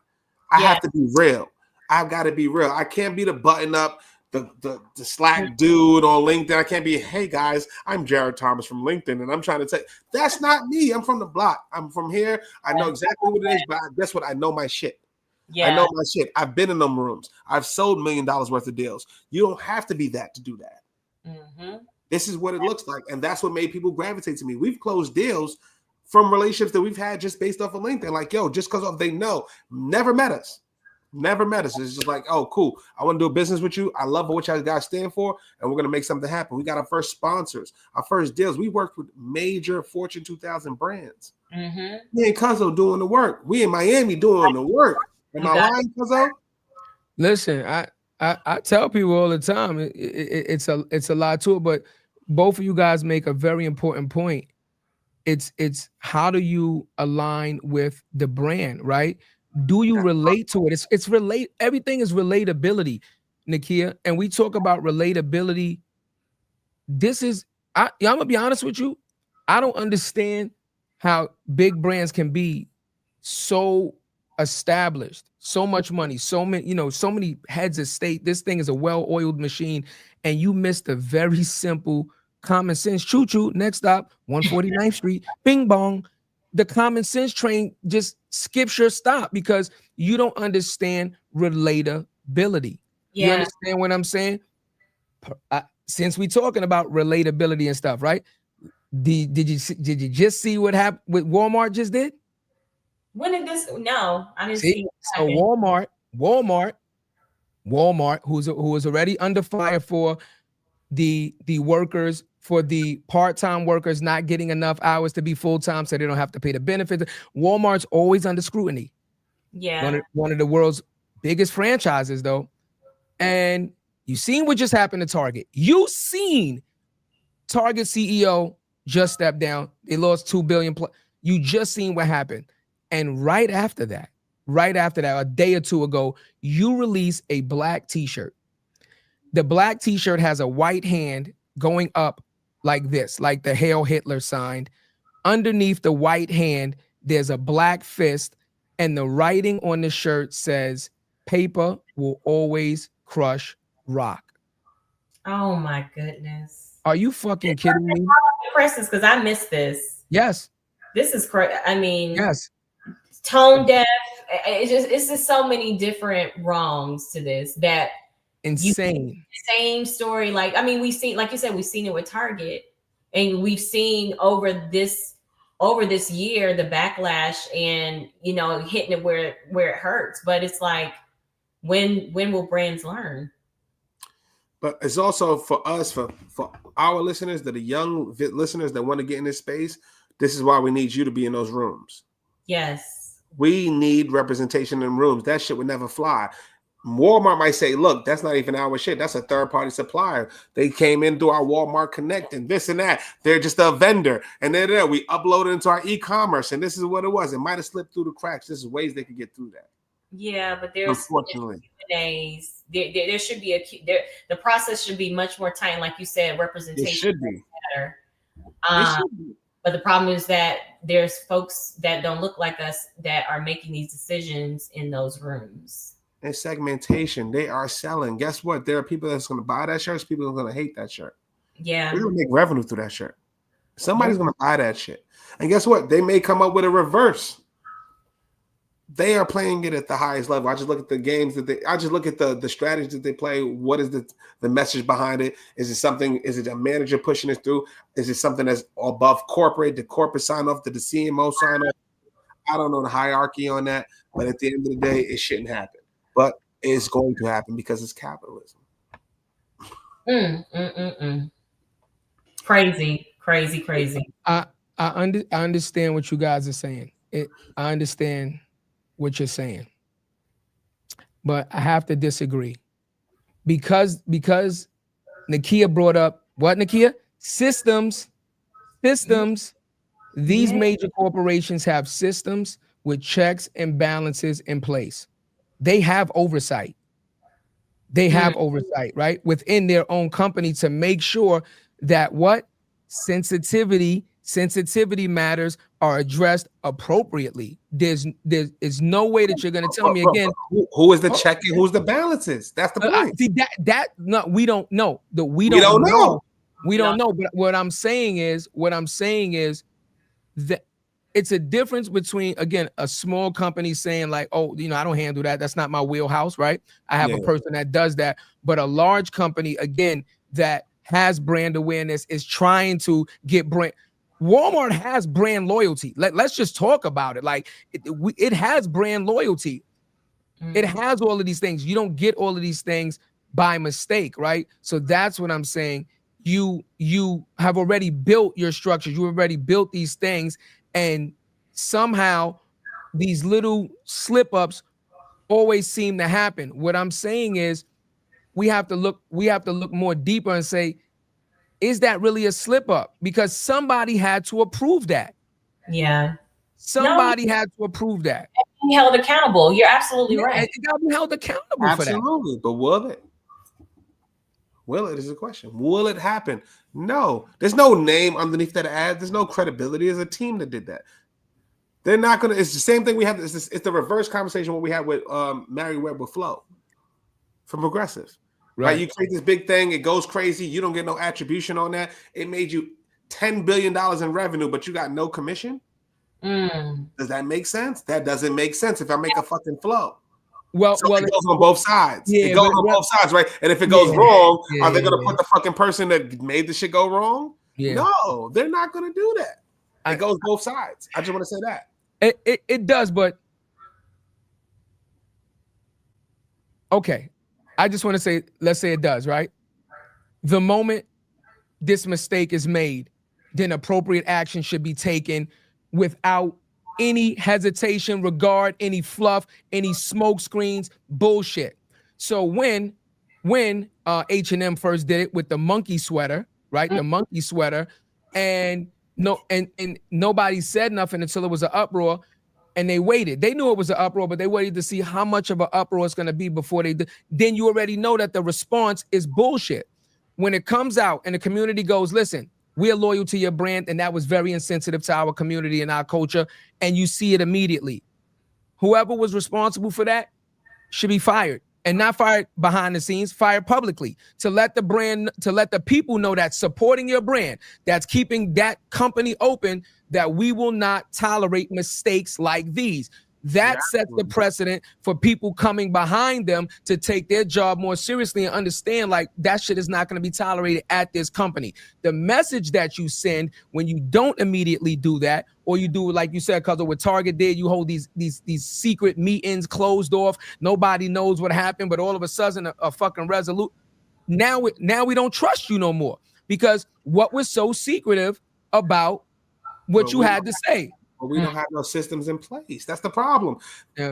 I have to be real. I've got to be real. I can't be the button up, the Slack dude on LinkedIn. I can't be, hey guys, I'm Jared Thomas from LinkedIn, and I'm trying to tell you, that's not me. I'm from the block. I'm from here. I know exactly what it is, but guess what? I know my shit. I Yeah. know my shit. I've been in them rooms. I've sold $1 million worth of deals. You don't have to be that to do that. Mm-hmm. This is what it looks like. And that's what made people gravitate to me. We've closed deals from relationships that we've had just based off of LinkedIn. Like, yo, just because they know, never met us. Never met us. It's just like, oh, cool. I want to do a business with you. I love what you guys stand for, and we're going to make something happen. We got our first sponsors, our first deals. We worked with major Fortune 2000 brands. Mm-hmm. Me and Cuzzo doing the work. We in Miami doing the work. Am I lying, Cuzzo? Listen, I tell people all the time, it's a lot to it, but both of you guys make a very important point. It's how do you align with the brand, right? Do you relate to it? It's relate. Everything is relatability, Nikkia, and we talk about relatability. This is I'm gonna be honest with you. I don't understand how big brands can be so established, so much money, so many, so many heads of state. This thing is a well-oiled machine, and you missed a very simple common sense. Choo-choo, next stop, 149th Street, bing bong. The common sense train just skips your stop because you don't understand relatability. Yeah. You understand what I'm saying? Since we talking about relatability and stuff, right? Did you just see what happened with Walmart just did? When did this? No, I didn't see. So Walmart, who was already under fire for the workers, for the part-time workers not getting enough hours to be full-time, so they don't have to pay the benefits. Walmart's always under scrutiny. Yeah. One of the world's biggest franchises, though. And you seen what just happened to Target. You seen Target CEO just stepped down. They lost $2 billion plus. You just seen what happened. And right after that, a day or two ago, you release a black t-shirt. The black t-shirt has a white hand going up like this, like the Hail Hitler sign. Underneath the white hand, there's a black fist, and the writing on the shirt says, "Paper will always crush rock." Oh my goodness. Are you fucking kidding me? Presses, because I missed this. Yes. This is crazy. I mean, yes. Tone deaf. It's just so many different wrongs to this that insane. Same story. Like, I mean, we've seen, like you said, we've seen it with Target, and we've seen over this year the backlash and hitting it where it hurts. But it's like, when will brands learn? But it's also for us, for our listeners, that are young listeners that want to get in this space. This is why we need you to be in those rooms. Yes. We need representation in rooms. That shit would never fly. Walmart might say, look, that's not even our shit. That's a third-party supplier. They came in through our Walmart Connect and this and that. They're just a vendor. And then there, we upload it into our e-commerce, and this is what it was. It might have slipped through the cracks. There's ways they could get through that. Yeah, but there's unfortunately there should be the process should be much more tight. Like you said, representation it should be better. But the problem is that there's folks that don't look like us that are making these decisions in those rooms. And segmentation, they are selling. Guess what? There are people that's going to buy that shirt. There's people that's going to hate that shirt. Yeah, they're going to make revenue through that shirt. Somebody's going to buy that shit. And guess what? They may come up with a reverse. They are playing it at the highest level. I just look at the games I just look at the strategies that they play. What is the message behind it? Is it a manager pushing it through? Is it something that's above corporate? Did corporate sign off? Did the CMO sign off? I don't know the hierarchy on that, but at the end of the day, it shouldn't happen. But it's going to happen because it's capitalism. Crazy. I understand what you guys are saying. I understand what you're saying, but I have to disagree because Nikkia brought up what? Nikkia? Systems. These major corporations have systems with checks and balances in place. They have oversight. Right, within their own company to make sure that what sensitivity matters are addressed appropriately. There's no way that you're going to tell me again who is the check and who's the balances. That's the point. See that no, we don't know. We don't know. We don't know. But what I'm saying is that it's a difference between, again, a small company saying like, oh, I don't handle that. That's not my wheelhouse, right? I have a person that does that. But a large company, again, that has brand awareness, is trying to get brand. Walmart has brand loyalty. Let's just talk about it. Like it has brand loyalty. It has all of these things. You don't get all of these things by mistake, right? So that's what I'm saying. You have already built your structures. You already built these things, and somehow these little slip ups always seem to happen. What I'm saying is we have to look more deeper and say, is that really a slip up? Because somebody had to approve that. Yeah. Somebody had to approve that. Be held accountable. You're absolutely right. It got to be held accountable for that. Absolutely. But will it? Will it is the question. Will it happen? No. There's no name underneath that ad. There's no credibility. There's a team that did that. They're not going to. It's the same thing we have. It's the reverse conversation what we had with Mary Webb with Flo from Progressive. Right. You create this big thing. It goes crazy. You don't get no attribution on that. It made you $10 billion in revenue, but you got no commission. Does that make sense? That doesn't make sense if I make a fucking flow. Well, it goes on both sides. Yeah, it goes on both sides, right? And if it goes wrong, are they going to put the fucking person that made the shit go wrong? Yeah. No, they're not going to do that. It goes both sides. I just want to say that. It does, but okay. I just want to say, let's say it does, right? The moment this mistake is made, then appropriate action should be taken without any hesitation, regard, any fluff, any smoke screens, bullshit. So when H&M first did it with the monkey sweater, right? The monkey sweater, and nobody said nothing until it was an uproar. And they waited. They knew it was an uproar, but they waited to see how much of an uproar it's going to be before they did. Then you already know that the response is bullshit. When it comes out and the community goes, listen, we're loyal to your brand, and that was very insensitive to our community and our culture, and you see it immediately. Whoever was responsible for that should be fired, and not fired behind the scenes, fired publicly, to let the people know that supporting your brand, that's keeping that company open, that we will not tolerate mistakes like these. That sets the precedent for people coming behind them to take their job more seriously and understand like that shit is not going to be tolerated at this company. The message that you send when you don't immediately do that, or you do like you said, because of what Target did, you hold these secret meetings closed off. Nobody knows what happened, but all of a sudden a fucking resolute. Now we don't trust you no more because what was so secretive about what you had to say. But we don't have no systems in place. That's the problem.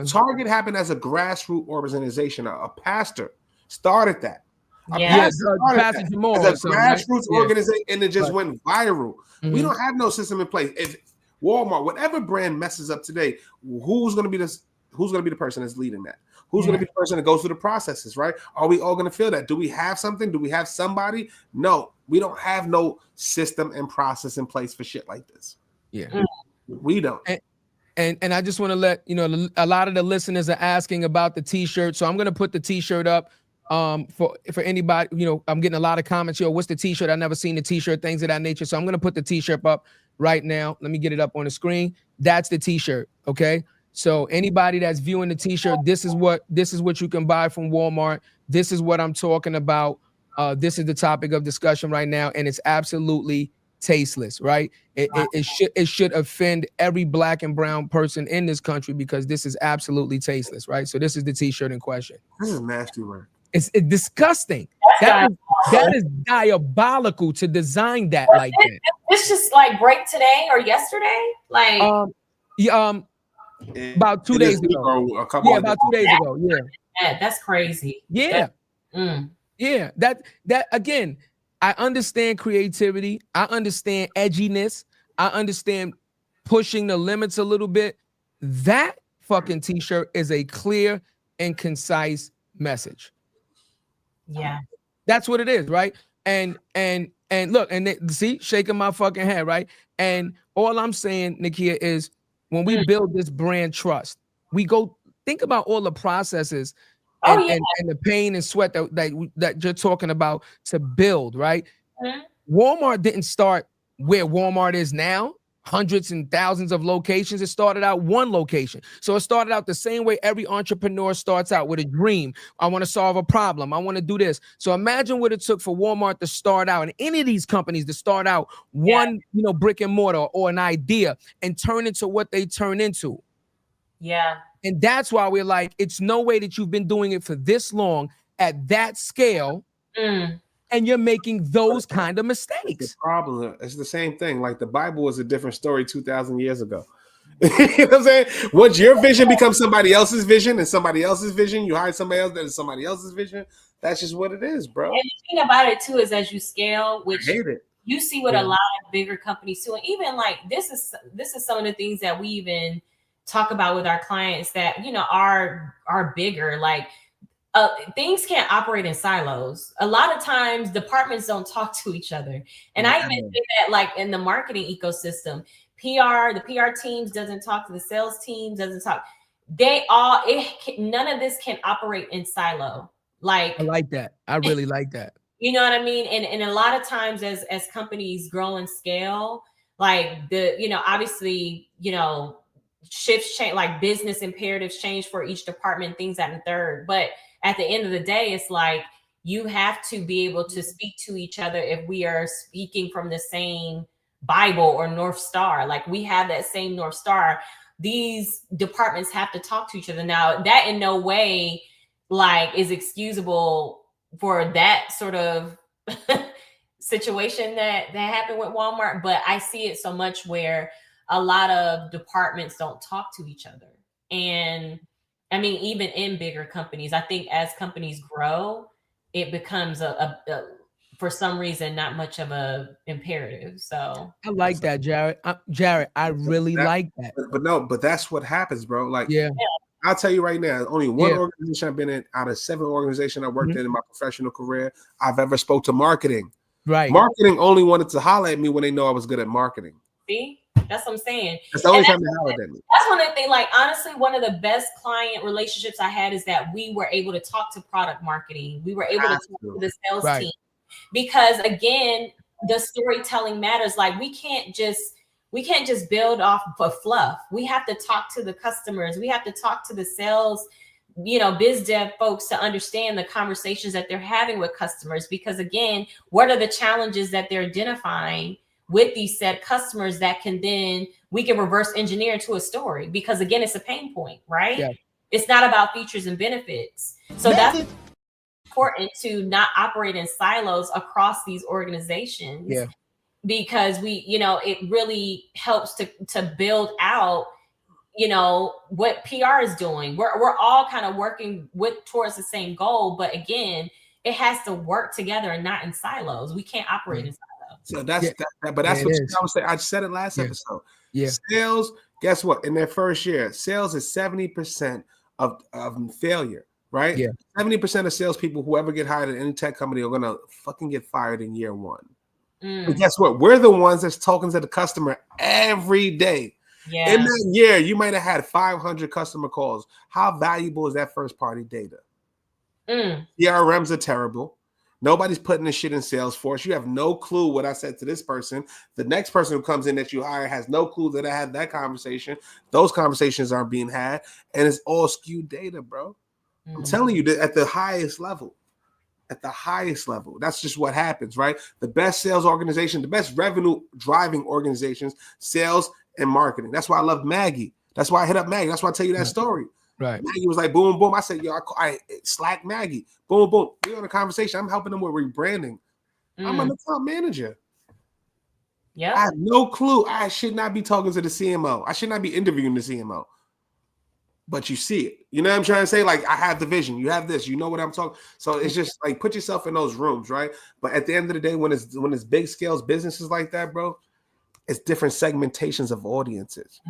Target happened as a grassroots organization. A pastor started that. A pastor started that as a grassroots organization, and it just went viral. We don't have no system in place. If Walmart, whatever brand messes up today, who's going to be the person that's leading that? Who's going to be the person that goes through the processes, right? Are we all going to feel that? Do we have something? Do we have somebody? No, we don't have no system and process in place for shit like this. Yeah. We don't. And I just want to let you know, a lot of the listeners are asking about the t-shirt. So I'm going to put the t-shirt up for anybody. I'm getting a lot of comments. What's the t-shirt? I've never seen the t-shirt, things of that nature. So I'm going to put the t-shirt up right now. Let me get it up on the screen. That's the t-shirt. Okay. So anybody that's viewing the t-shirt, this is what you can buy from Walmart. This is what I'm talking about. This is the topic of discussion right now. And it's absolutely tasteless, right? It should offend every black and brown person in this country because this is absolutely tasteless, right? So this is the t-shirt in question. This is nasty work. It's disgusting. That is diabolical to design that like that. This just like break today or yesterday? Like about 2 days ago. About 2 days ago. Yeah, that's crazy. Yeah. Yeah. That again. I understand creativity. I understand edginess. I understand pushing the limits a little bit. That fucking t-shirt is a clear and concise message. Yeah. That's what it is, right? And look, and see, shaking my fucking head, right? And all I'm saying, Nikkia, is when we build this brand trust, we go think about all the processes and the pain and sweat that you're talking about to build, right? Walmart didn't start where Walmart is now. hundreds and thousands of locations. It started out one location. So it started out the same way every entrepreneur starts out, with a dream. I want to solve a problem. I want to do this. So imagine what it took for Walmart to start out, and any of these companies to start out one, brick and mortar or an idea and turn into what they turn into. Yeah. And that's why we're like, it's no way that you've been doing it for this long at that scale. And you're making those kind of mistakes. The problem, it's the same thing. Like the Bible was a different story 2,000 years ago. You know what I'm saying? Once your vision becomes somebody else's vision and somebody else's vision, you hire somebody else that is somebody else's vision. That's just what it is, bro. And the thing about it too is, as you scale, which I hate it. You see what a lot of bigger companies do, and even like this is some of the things that we even talk about with our clients that are bigger. Like things can't operate in silos. A lot of times departments don't talk to each other. And I even say that like in the marketing ecosystem, the PR teams doesn't talk to the sales teams, doesn't talk. None of this can operate in silo. Like, I like that. I really like that. You know what I mean? And a lot of times as companies grow and scale, like obviously, shifts change, like business imperatives change for each department, things that and third. But at the end of the day, it's like you have to be able to speak to each other if we are speaking from the same Bible or North Star. Like we have that same North Star. These departments have to talk to each other. Now, that in no way like is excusable for that sort of situation that happened with Walmart. But I see it so much where a lot of departments don't talk to each other. And I mean, even in bigger companies, I think as companies grow, it becomes a for some reason, not much of a imperative. So I like that, Jared. Jared, I really like that. But that's what happens, bro. Like, I'll tell you right now, only one organization I've been in out of 7 organizations I worked in my professional career, I've ever spoke to marketing. Right. Marketing only wanted to holler at me when they know I was good at marketing. See? That's what I'm saying. That's the only time they hollered at me. That's one of the things, like, honestly, one of the best client relationships I had is that we were able to talk to product marketing. We were able to talk to the sales team. Because, again, the storytelling matters. Like, we can't just build off of fluff. We have to talk to the customers. We have to talk to the sales, biz dev folks to understand the conversations that they're having with customers. Because, again, what are the challenges that they're identifying with these said customers that we can reverse engineer into a story, because again, it's a pain point, right? Yeah. It's not about features and benefits. So that's important to not operate in silos across these organizations, because it really helps to build out, what PR is doing. We're all kind of working towards the same goal, but again, it has to work together and not in silos. We can't operate in silos. So that's but that's what I was saying. I said it last episode. Yeah. Sales, guess what? In their first year, sales is 70% of failure, right? Yeah. 70% of salespeople who ever get hired at any tech company are gonna fucking get fired in year 1. But guess what? We're the ones that's talking to the customer every day. Yeah. In that year, you might have had 500 customer calls. How valuable is that first party data? CRMs are terrible. Nobody's putting this shit in Salesforce. You have no clue what I said to this person. The next person who comes in that you hire has no clue that I had that conversation. Those conversations aren't being had, and it's all skewed data, bro. I'm telling you that at the highest level. That's just what happens, right? The best sales organization, the best revenue driving organizations, sales and marketing. That's why I love Maggie. That's why I hit up Maggie. That's why I tell you that story. Right. Maggie was like, boom, boom. I said, yo, I Slack Maggie. Boom, boom. We're on a conversation. I'm helping them with rebranding. I'm an account manager. Yeah. I have no clue. I should not be talking to the CMO. I should not be interviewing the CMO. But you see it. You know what I'm trying to say? Like, I have the vision. You have this. You know what I'm talking. So it's just like, put yourself in those rooms, right? But at the end of the day, when it's big scales businesses like that, bro, it's different segmentations of audiences.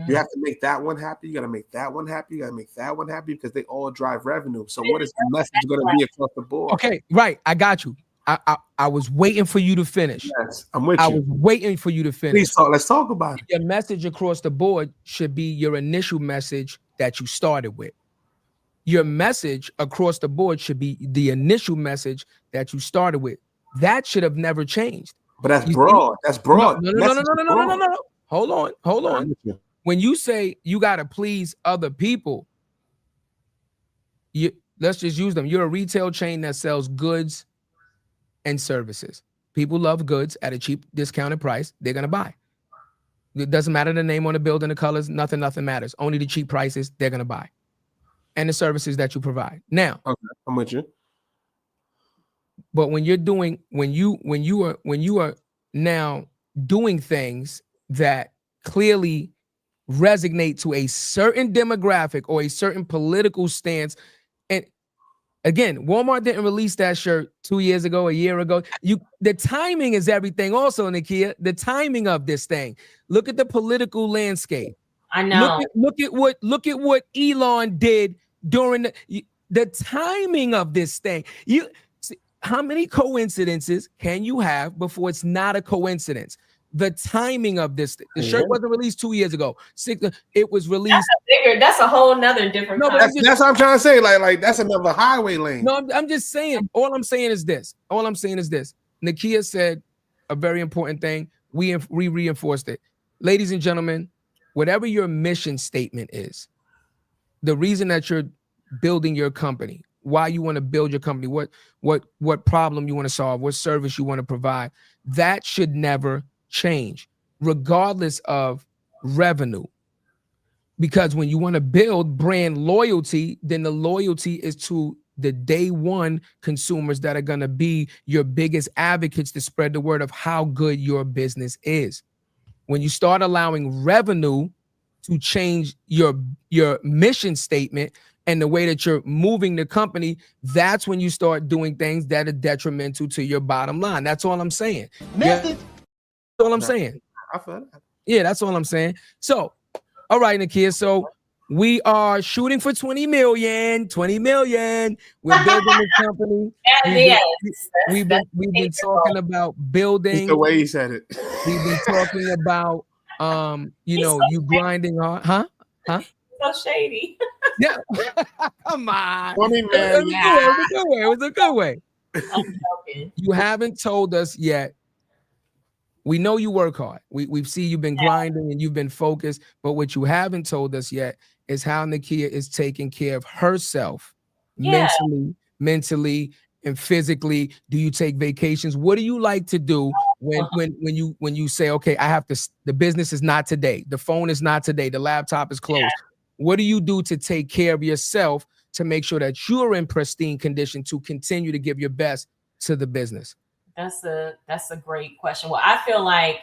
You have to make that one happy. You got to make that one happy. You got to make that one happy, because they all drive revenue. So what is the message going to be across the board? Okay, right. I got you. I was waiting for you to finish. Yes, I'm with you. I was waiting for you to finish. Please talk. Let's talk about it. Your message across the board should be your initial message that you started with. Your message across the board should be the initial message that you started with. That should have never changed. But that's broad. That's broad. No. Hold on. When you say you got to please other people, let's just use them. You're a retail chain that sells goods and services. People love goods at a cheap discounted price. They're going to buy. It doesn't matter the name on the building, the colors, nothing matters. Only the cheap prices they're going to buy. And the services that you provide. Now, okay, I'm with you. But when you are now doing things that clearly resonate to a certain demographic or a certain political stance, and again, Walmart didn't release that shirt 2 years ago, a year ago. The timing is everything. Also, Nikkia, the timing of this thing. Look at the political landscape. I know. Look at what Elon did during the timing of this thing. How many coincidences can you have before it's not a coincidence? The timing of this, the shirt wasn't released 2 years ago. It was released. That's a whole nother different. No, that's what I'm trying to say. Like that's another highway lane. No, I'm just saying. All I'm saying is this. Nikkia said a very important thing. We reinforced it. Ladies and gentlemen, whatever your mission statement is, the reason that you're building your company, why you want to build your company, what problem you want to solve, what service you want to provide, that should never change, regardless of revenue. Because when you want to build brand loyalty, then the loyalty is to the day one consumers that are going to be your biggest advocates to spread the word of how good your business is. When you start allowing revenue to change your mission statement and the way that you're moving the company, that's when you start doing things that are detrimental to your bottom line. That's all I'm saying. That's all I'm saying. Yeah, that's all I'm saying. So, all right, Nikkia. So we are shooting for 20 million. We're building this company. We've been talking about building. It's the way he said it. We've been talking about you grinding hard. Huh? So shady. Yeah. Come on. 20 million. It was a good way. I'm joking. You haven't told us yet. We know you work hard. We've seen you've been grinding and you've been focused, but what you haven't told us yet is how Nikkia is taking care of herself mentally and physically. Do you take vacations? What do you like to do when you say, okay, the business is not today, the phone is not today, the laptop is closed? What do you do to take care of yourself to make sure that you're in pristine condition to continue to give your best to the business? That's a great question. Well, I feel like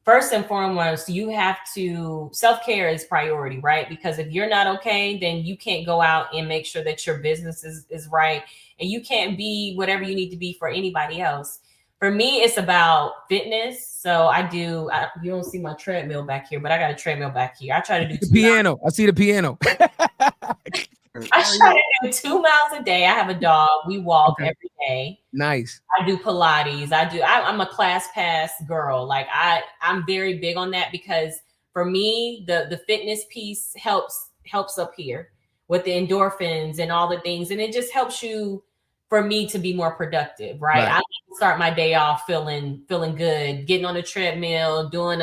first and foremost, you have to, self-care is priority, right? Because if you're not okay, then you can't go out and make sure that your business is right. And you can't be whatever you need to be for anybody else. For me, it's about fitness. So you don't see my treadmill back here, but I got a treadmill back here. I try to do the piano. I see the piano. I try to do 2 miles a day. I have a dog. We walk every day. Nice. I do Pilates. I'm a class pass girl. Like I'm very big on that because for me, the fitness piece helps up here with the endorphins and all the things. And it just helps you, for me, to be more productive, right? I start my day off feeling good, getting on the treadmill, doing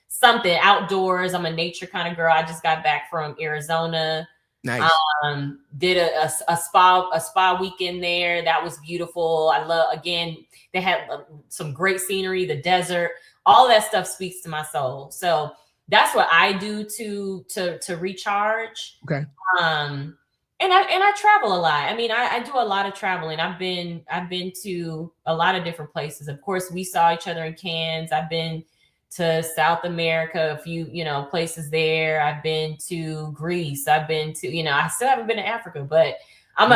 something outdoors. I'm a nature kind of girl. I just got back from Arizona. Nice. Did a spa weekend there. That was beautiful. I love, again, they had some great scenery, the desert, all that stuff speaks to my soul. So that's what I do to recharge. Okay. And I travel a lot. I mean, I do a lot of traveling. I've been to a lot of different places. Of course, we saw each other in Cannes. I've been to South America, a few, places there. I've been to Greece. I've been to, I still haven't been to Africa, but I'm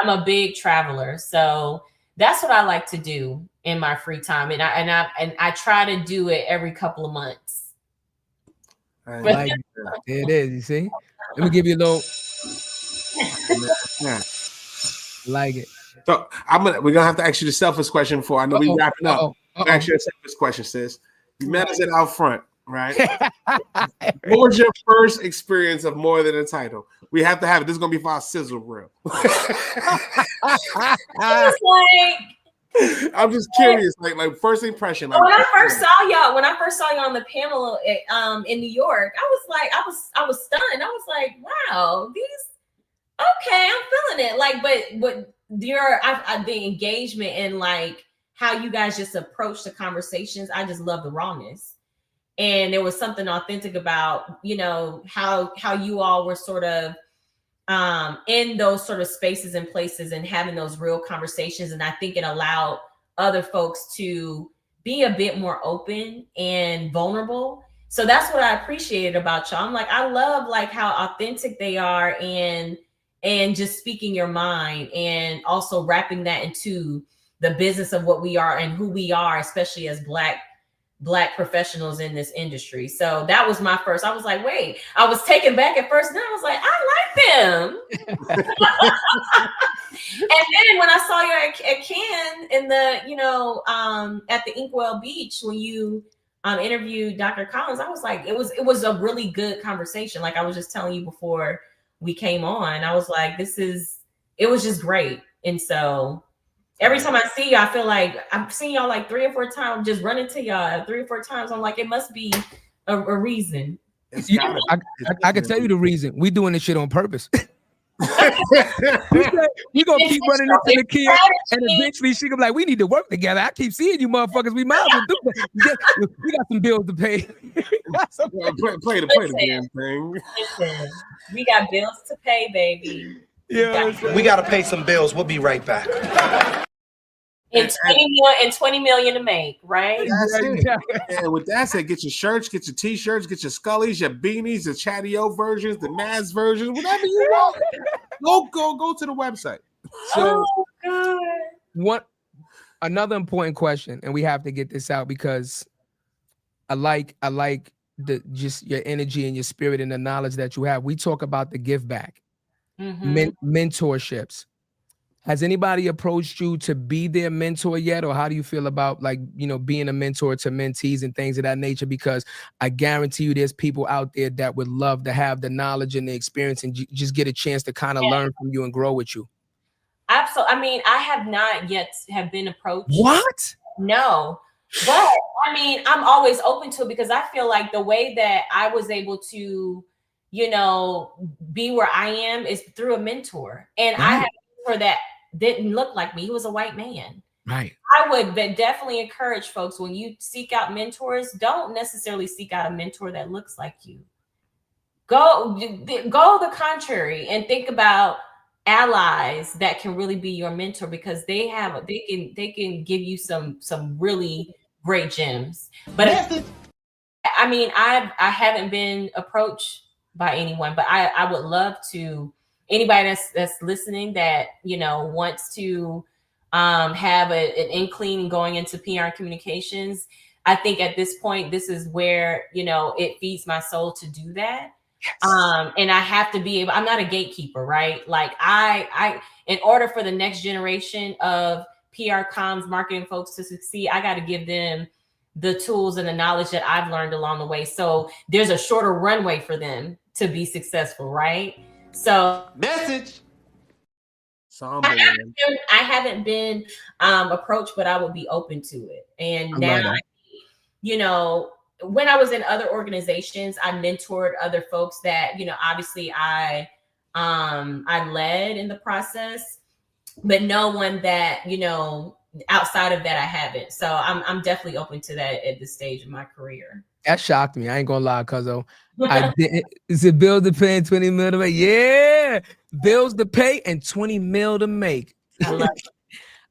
a big traveler. So that's what I like to do in my free time. And I try to do it every couple of months. Like it. There it is. You see? Let me give you a little. Like it. So we're gonna have to ask you the selfish question before I know we wrapping up. Ask you a selfish question, sis. You met us at Out Front, right? What was your first experience of More Than a Title? We have to have it. This is gonna be for our sizzle reel. It was like I'm just curious, like first impression. Like when I first saw y'all on the panel in New York, I was stunned. I was like, wow, okay, I'm feeling it. Like, but the engagement and like how you guys just approach the conversations, I just love the rawness. And there was something authentic about, how you all were sort of in those sort of spaces and places and having those real conversations. And I think it allowed other folks to be a bit more open and vulnerable. So that's what I appreciated about y'all. I'm like, I love like how authentic they are and just speaking your mind and also wrapping that into the business of what we are and who we are, especially as Black professionals in this industry. So that was my first. I was like, wait, I was taken back at first. And I was like, I like them. And then when I saw you at Cannes in the, at the Inkwell Beach, when you interviewed Dr. Collins, I was like, it was a really good conversation. Like I was just telling you before we came on, I was like, it was just great. And so every time I see you, I feel like I've seen y'all like 3 or 4 times, just run into y'all 3 or 4 times. I'm like, it must be a reason. I can tell you the reason. We doing this shit on purpose. we gonna keep running into Nikkia, and eventually she gonna be like, we need to work together. I keep seeing you motherfuckers. We might as well do that. We got some bills to pay. play the damn thing. Listen, we got bills to pay, baby. Yeah, We gotta pay some bills. We'll be right back. And 20 million to make, right? That's it. And with that said, get your shirts, get your t-shirts, get your Scullies, your beanies, the Chatty-O versions, the Maz versions, whatever you want. Go to the website. So, God. Another important question, and we have to get this out because I like just your energy and your spirit and the knowledge that you have. We talk about the give back, mentorships. Has anybody approached you to be their mentor yet? Or how do you feel about being a mentor to mentees and things of that nature? Because I guarantee you there's people out there that would love to have the knowledge and the experience and just get a chance to kind of learn from you and grow with you. Absolutely. I mean, I have not yet have been approached. What? No. But I mean, I'm always open to it because I feel like the way that I was able to, be where I am is through a mentor. And I had a mentor that didn't look like me. He was a white man. Right. I would definitely encourage folks, when you seek out mentors, don't necessarily seek out a mentor that looks like you. Go the contrary and think about allies that can really be your mentor, because they can give you some really great gems. But I mean, I haven't been approached by anyone, but I would love to. Anybody that's listening that wants to have an inkling going into PR and communications, I think at this point this is where it feeds my soul to do that. Yes. And I have to be able. I'm not a gatekeeper, right? Like I in order for the next generation of PR comms marketing folks to succeed, I got to give them the tools and the knowledge that I've learned along the way. So there's a shorter runway for them to be successful, right? So message. I haven't been approached, but I would be open to it. And now, when I was in other organizations, I mentored other folks that, obviously I led in the process, but no one that, outside of that, I haven't. So I'm definitely open to that at this stage of my career. That shocked me. I ain't gonna lie, cuzzo. I did. Is it bills to pay and 20 mil to make? Yeah, bills to pay and 20 mil to make. I love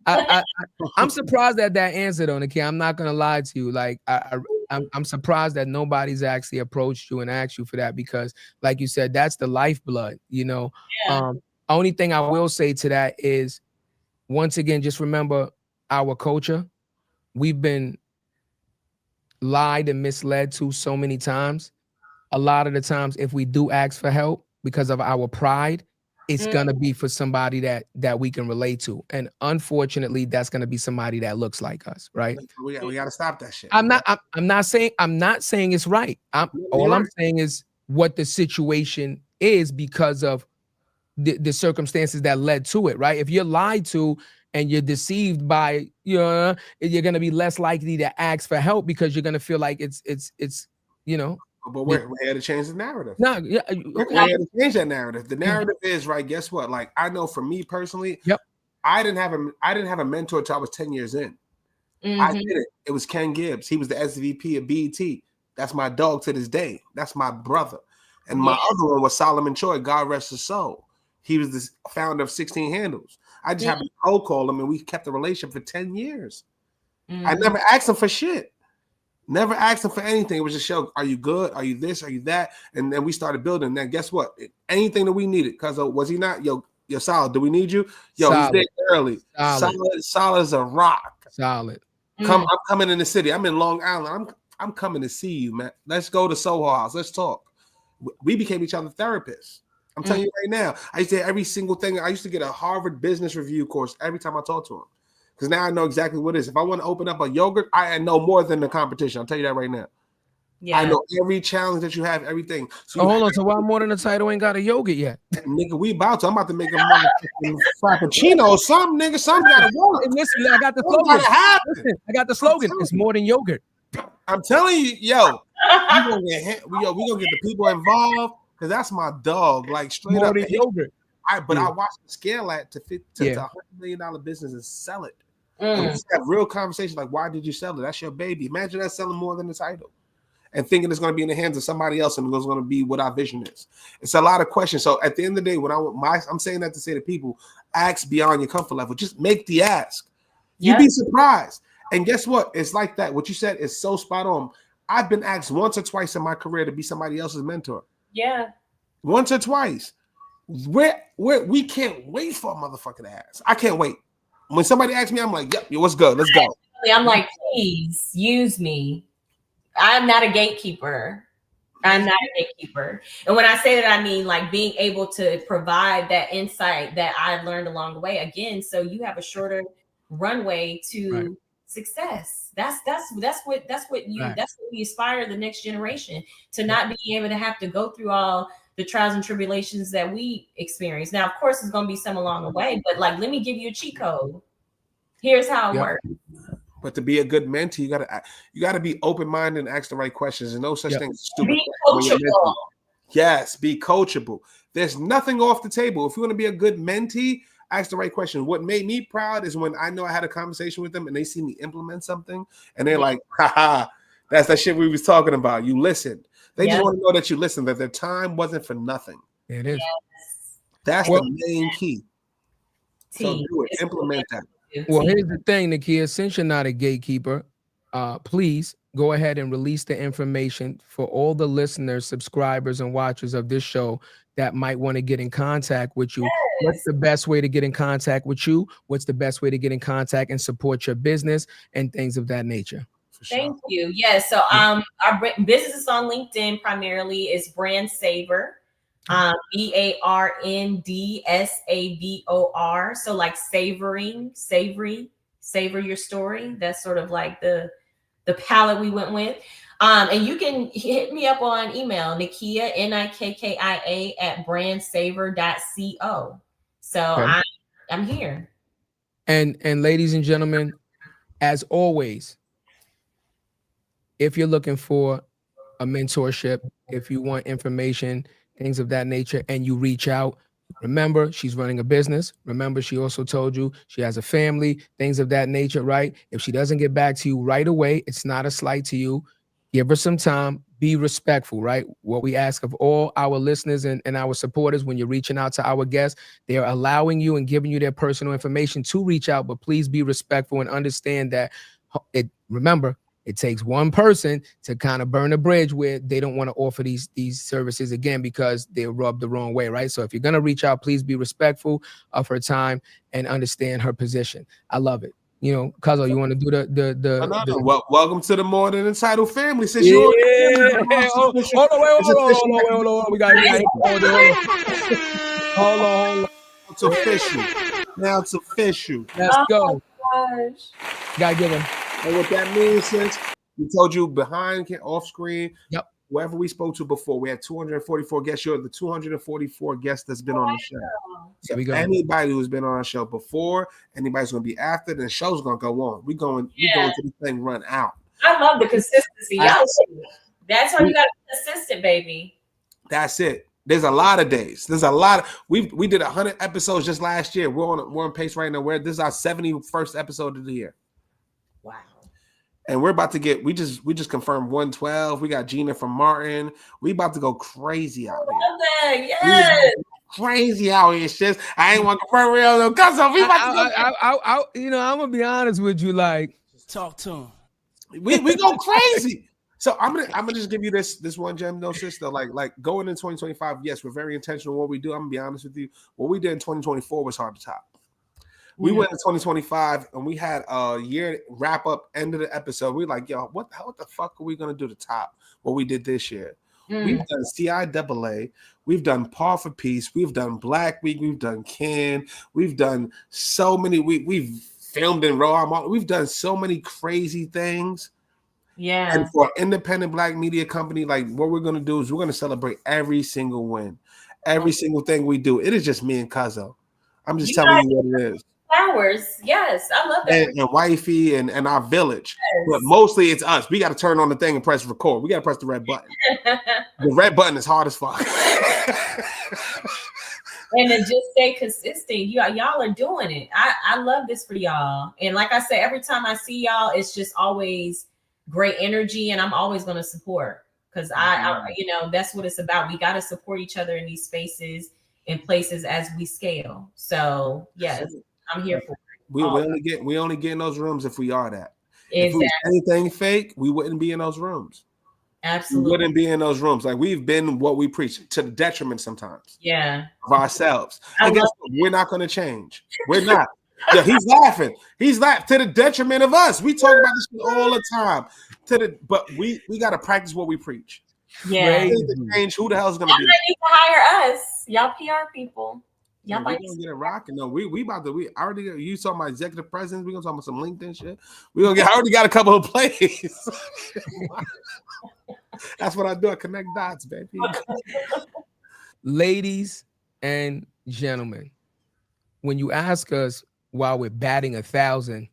it. I'm surprised at that answer, though, Nikkia. I'm not gonna lie to you. Like, I'm surprised that nobody's actually approached you and asked you for that, because, like you said, that's the lifeblood. Yeah. Only thing I will say to that is, once again, just remember our culture. We've been lied and misled to so many times. A lot of the times, if we do ask for help because of our pride, it's gonna be for somebody that we can relate to, and unfortunately, that's gonna be somebody that looks like us, right? We gotta stop that shit. I'm not saying it's right. I'm saying is what the situation is because of the circumstances that led to it, right? If you're lied to, and you're deceived by, you're going to be less likely to ask for help because you're going to feel like it's But we're here to change the narrative. No, yeah, We're here to change that narrative. The narrative is right. Guess what? Like, I know for me personally, I didn't have a mentor until I was 10 years in. I did it. It was Ken Gibbs. He was the SVP of BET. That's my dog to this day. That's my brother. And my other one was Solomon Choi. God rest his soul. He was the founder of 16 Handles. I just happened to cold call him, and we kept the relationship for 10 years. I never asked him for shit. Never asked him for anything. It was just show, are you good? Are you this? Are you that? And then we started building. Then guess what? Anything that we needed, because was he not? Yo, Solid, do we need you? Yo, solid. He's there early. Solid as a rock. Solid. I'm coming in the city. I'm in Long Island. I'm coming to see you, man. Let's go to Soho House. Let's talk. We became each other therapists. I'm telling you right now. I used to get every single thing. I used to get a Harvard Business Review course every time I talk to him. Because now I know exactly what it is. If I want to open up a yogurt, I know more than the competition. I'll tell you that right now. Yeah. I know every challenge that you have, everything. So hold on. So why more than the title ain't got a yogurt yet? Nigga, we about to. I'm about to make a motherfucking frappuccino or something, nigga. Something gotta work. And listen, I got the slogan. Listen, I got the slogan. It's more than yogurt. I'm telling you, yo, we gonna get the people involved because that's my dog. Like straight more up than yogurt. I watched the scale at to $100 million business and sell it. And let's have real conversation like, why did you sell it? That's your baby. Imagine that selling more than the title. And thinking it's going to be in the hands of somebody else and it's going to be what our vision is. It's a lot of questions. So at the end of the day, when I'm saying that to say to people, ask beyond your comfort level. Just make the ask. You'd be surprised. And guess what? It's like that. What you said is so spot on. I've been asked once or twice in my career to be somebody else's mentor. Yeah. Once or twice. We can't wait for a motherfucker to ask. I can't wait. When somebody asks me, I'm like, yep, what's good? Let's go. I'm like, please use me. I'm not a gatekeeper. And when I say that, I mean like being able to provide that insight that I've learned along the way. Again, so you have a shorter runway to success. That's what we aspire the next generation to not be able to have to go through all the trials and tribulations that we experience. Now, of course, there's going to be some along the way, but like, let me give you a cheat code. Here's how it works. But to be a good mentee, you gotta be open-minded and ask the right questions. And no such thing as stupid. Be coachable. Yes, be coachable. There's nothing off the table. If you want to be a good mentee, ask the right question. What made me proud is when I know I had a conversation with them and they see me implement something and they're like, haha, that's that shit we was talking about. You listened. They just want to know that you listened, that their time wasn't for nothing. It is. Yes. That's the main key. So do it. Implement that. Well, here's the thing, Nikkia. Since you're not a gatekeeper, please go ahead and release the information for all the listeners, subscribers, and watchers of this show that might want to get in contact with you. What's the best way to get in contact with you? What's the best way to get in contact and support your business and things of that nature? Thank you. Yes. So our business on LinkedIn primarily is Brand Savor. BARNDSAVOR. So like savor your story. That's sort of like the palette we went with. And you can hit me up on email, Nikkia, NIKKIA @brandsavor.co. So I'm here. And ladies and gentlemen, as always, if you're looking for a mentorship, if you want information, things of that nature, and you reach out, remember, she's running a business. Remember, she also told you she has a family, things of that nature, right? If she doesn't get back to you right away, it's not a slight to you. Give her some time. Be respectful, right? What we ask of all our listeners and our supporters when you're reaching out to our guests, they're allowing you and giving you their personal information to reach out, but please be respectful and understand that remember, it takes one person to kind of burn a bridge where they don't want to offer these services again because they're rubbed the wrong way, right? So if you're going to reach out, please be respectful of her time and understand her position. I love it. You know, Cuzzo, you want to do the Well, welcome to the More Than Entitled family. Since hold on. We got hold on. It's official. Now it's official. Let's go. Gosh. Gotta give him. And what that means, since we told you behind, off screen, whoever we spoke to before. We had 244 guests. You're the 244 guests that's been on the show. So anybody who's been on our show before, anybody's going to be after, then the show's going to go on. We going to this thing run out. I love the consistency. Y'all, that's how you got to be consistent, baby. That's it. There's a lot of days. There's a lot of we did 100 episodes just last year. We're on pace right now. This is our 71st episode of the year. Wow. And we're about to get we just confirmed 112. We got Gina from Martin. We about to go crazy out here. Yes. Crazy out here. It's just I ain't want to confirm real though. Cause we about to go. You know, I'm gonna be honest with you. Like, talk to him. We go crazy. So I'm gonna just give you this one gem, no sister. Like going in 2025, yes, we're very intentional what we do. I'm gonna be honest with you. What we did in 2024 was hard to top. We went in 2025 and we had a year wrap up end of the episode. We like, yo, what the fuck are we gonna do to top what we did this year? We've done CIAA, we've done Paw for Peace, we've done Black Week, we've done Can, we've done so many. We've filmed in Raw. We've done so many crazy things. Yeah. And for an independent Black media company, like what we're going to do is we're going to celebrate every single win, every single thing we do. It is just me and Cuzzo. I'm just telling you what it is. Flowers. Yes. I love that. And wifey and our village. Yes. But mostly it's us. We got to turn on the thing and press record. We got to press the red button. The red button is hard as fuck. And to just stay consistent. Y'all are doing it. I love this for y'all. And like I said, every time I see y'all, it's just always great energy, and I'm always going to support because I that's what it's about. We got to support each other in these spaces and places as we scale. So yes, I'm here for it. We only get in those rooms if we are that. Exactly. If it was anything fake, we wouldn't be in those rooms. Absolutely. We wouldn't be in those rooms. Like we've been what we preach to the detriment sometimes. Yeah. Of ourselves. I guess we're not going to change. We're not. Yeah, he's laughing. He's laughing to the detriment of us. We talk about this all the time. But we got to practice what we preach. Yeah. Change. Who the hell is going to be? Y'all need to hire us. Y'all PR people. Y'all might gonna get it rocking. No, we about to. We already. You saw my executive presidents. We gonna talk about some LinkedIn shit. I already got a couple of plays. That's what I do. I connect dots, baby. Ladies and gentlemen, when you ask us while we're batting 1,000,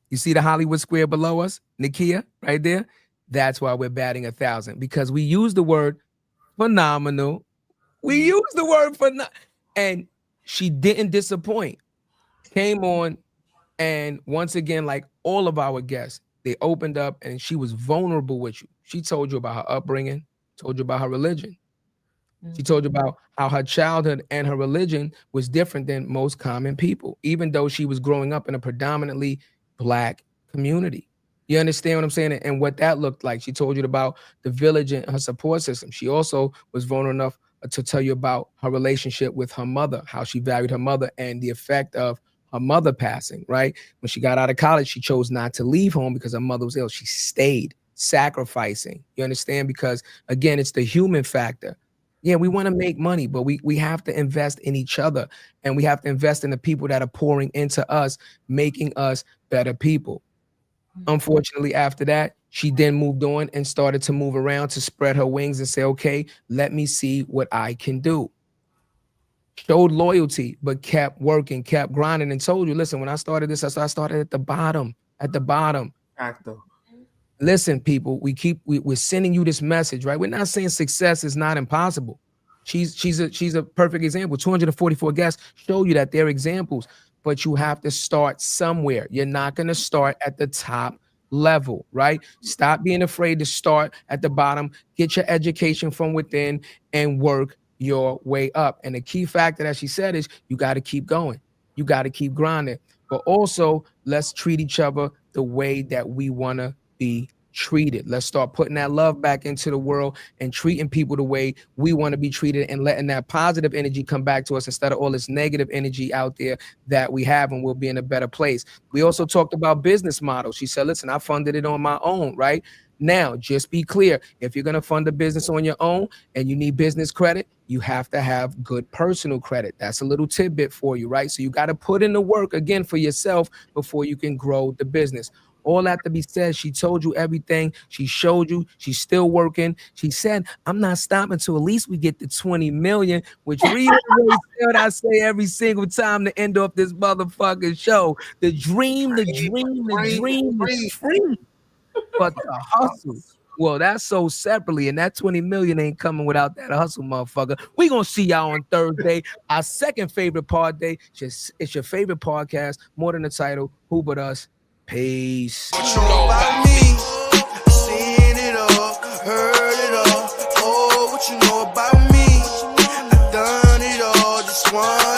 you see the Hollywood square below us, Nikkia, right there? That's why we're batting 1,000, because we use the word phenomenal. We use the word phenomenal. And she didn't disappoint. Came on, and once again, like all of our guests, they opened up and she was vulnerable with you. She told you about her upbringing, told you about her religion. She told you about how her childhood and her religion was different than most common people, even though she was growing up in a predominantly Black community. You understand what I'm saying? And what that looked like. She told you about the village and her support system. She also was vulnerable enough to tell you about her relationship with her mother, how she valued her mother and the effect of her mother passing, right? When she got out of college, she chose not to leave home because her mother was ill. She stayed, sacrificing. You understand? Because again, it's the human factor. Yeah, we want to make money, but we have to invest in each other, and we have to invest in the people that are pouring into us, making us better people. Unfortunately, after that, she then moved on and started to move around to spread her wings and say, okay, let me see what I can do. Showed loyalty, but kept working, kept grinding, and told you, listen, when I started this, I started at the bottom, Actor. Listen, people, we're sending you this message, right? We're not saying success is not impossible. She's a perfect example. 244 guests show you that they're examples, but you have to start somewhere. You're not going to start at the top level, right? Stop being afraid to start at the bottom, get your education from within, and work your way up. And the key factor that she said is you got to keep going. You got to keep grinding. But also, let's treat each other the way that we want to be treated. Let's start putting that love back into the world and treating people the way we want to be treated, and letting that positive energy come back to us instead of all this negative energy out there that we have, and we'll be in a better place. We also talked about business models. She said, listen, I funded it on my own, right? Now, just be clear. If you're going to fund a business on your own and you need business credit, you have to have good personal credit. That's a little tidbit for you, right? So you got to put in the work again for yourself before you can grow the business. All that to be said, she told you everything. She showed you she's still working. She said, I'm not stopping till at least we get to 20 million, which reiterates what I say every single time to end off this motherfucking show. The dream, the dream, the dream is free, but the hustle. Well, that's so separately, and that 20 million ain't coming without that hustle, motherfucker. We gonna see y'all on Thursday, our second favorite pod day. It's your favorite podcast, More Than the Title. Who but us? Peace. What you know about me? I seen it all, heard it all. Oh, what you know about me? I done it all, just one.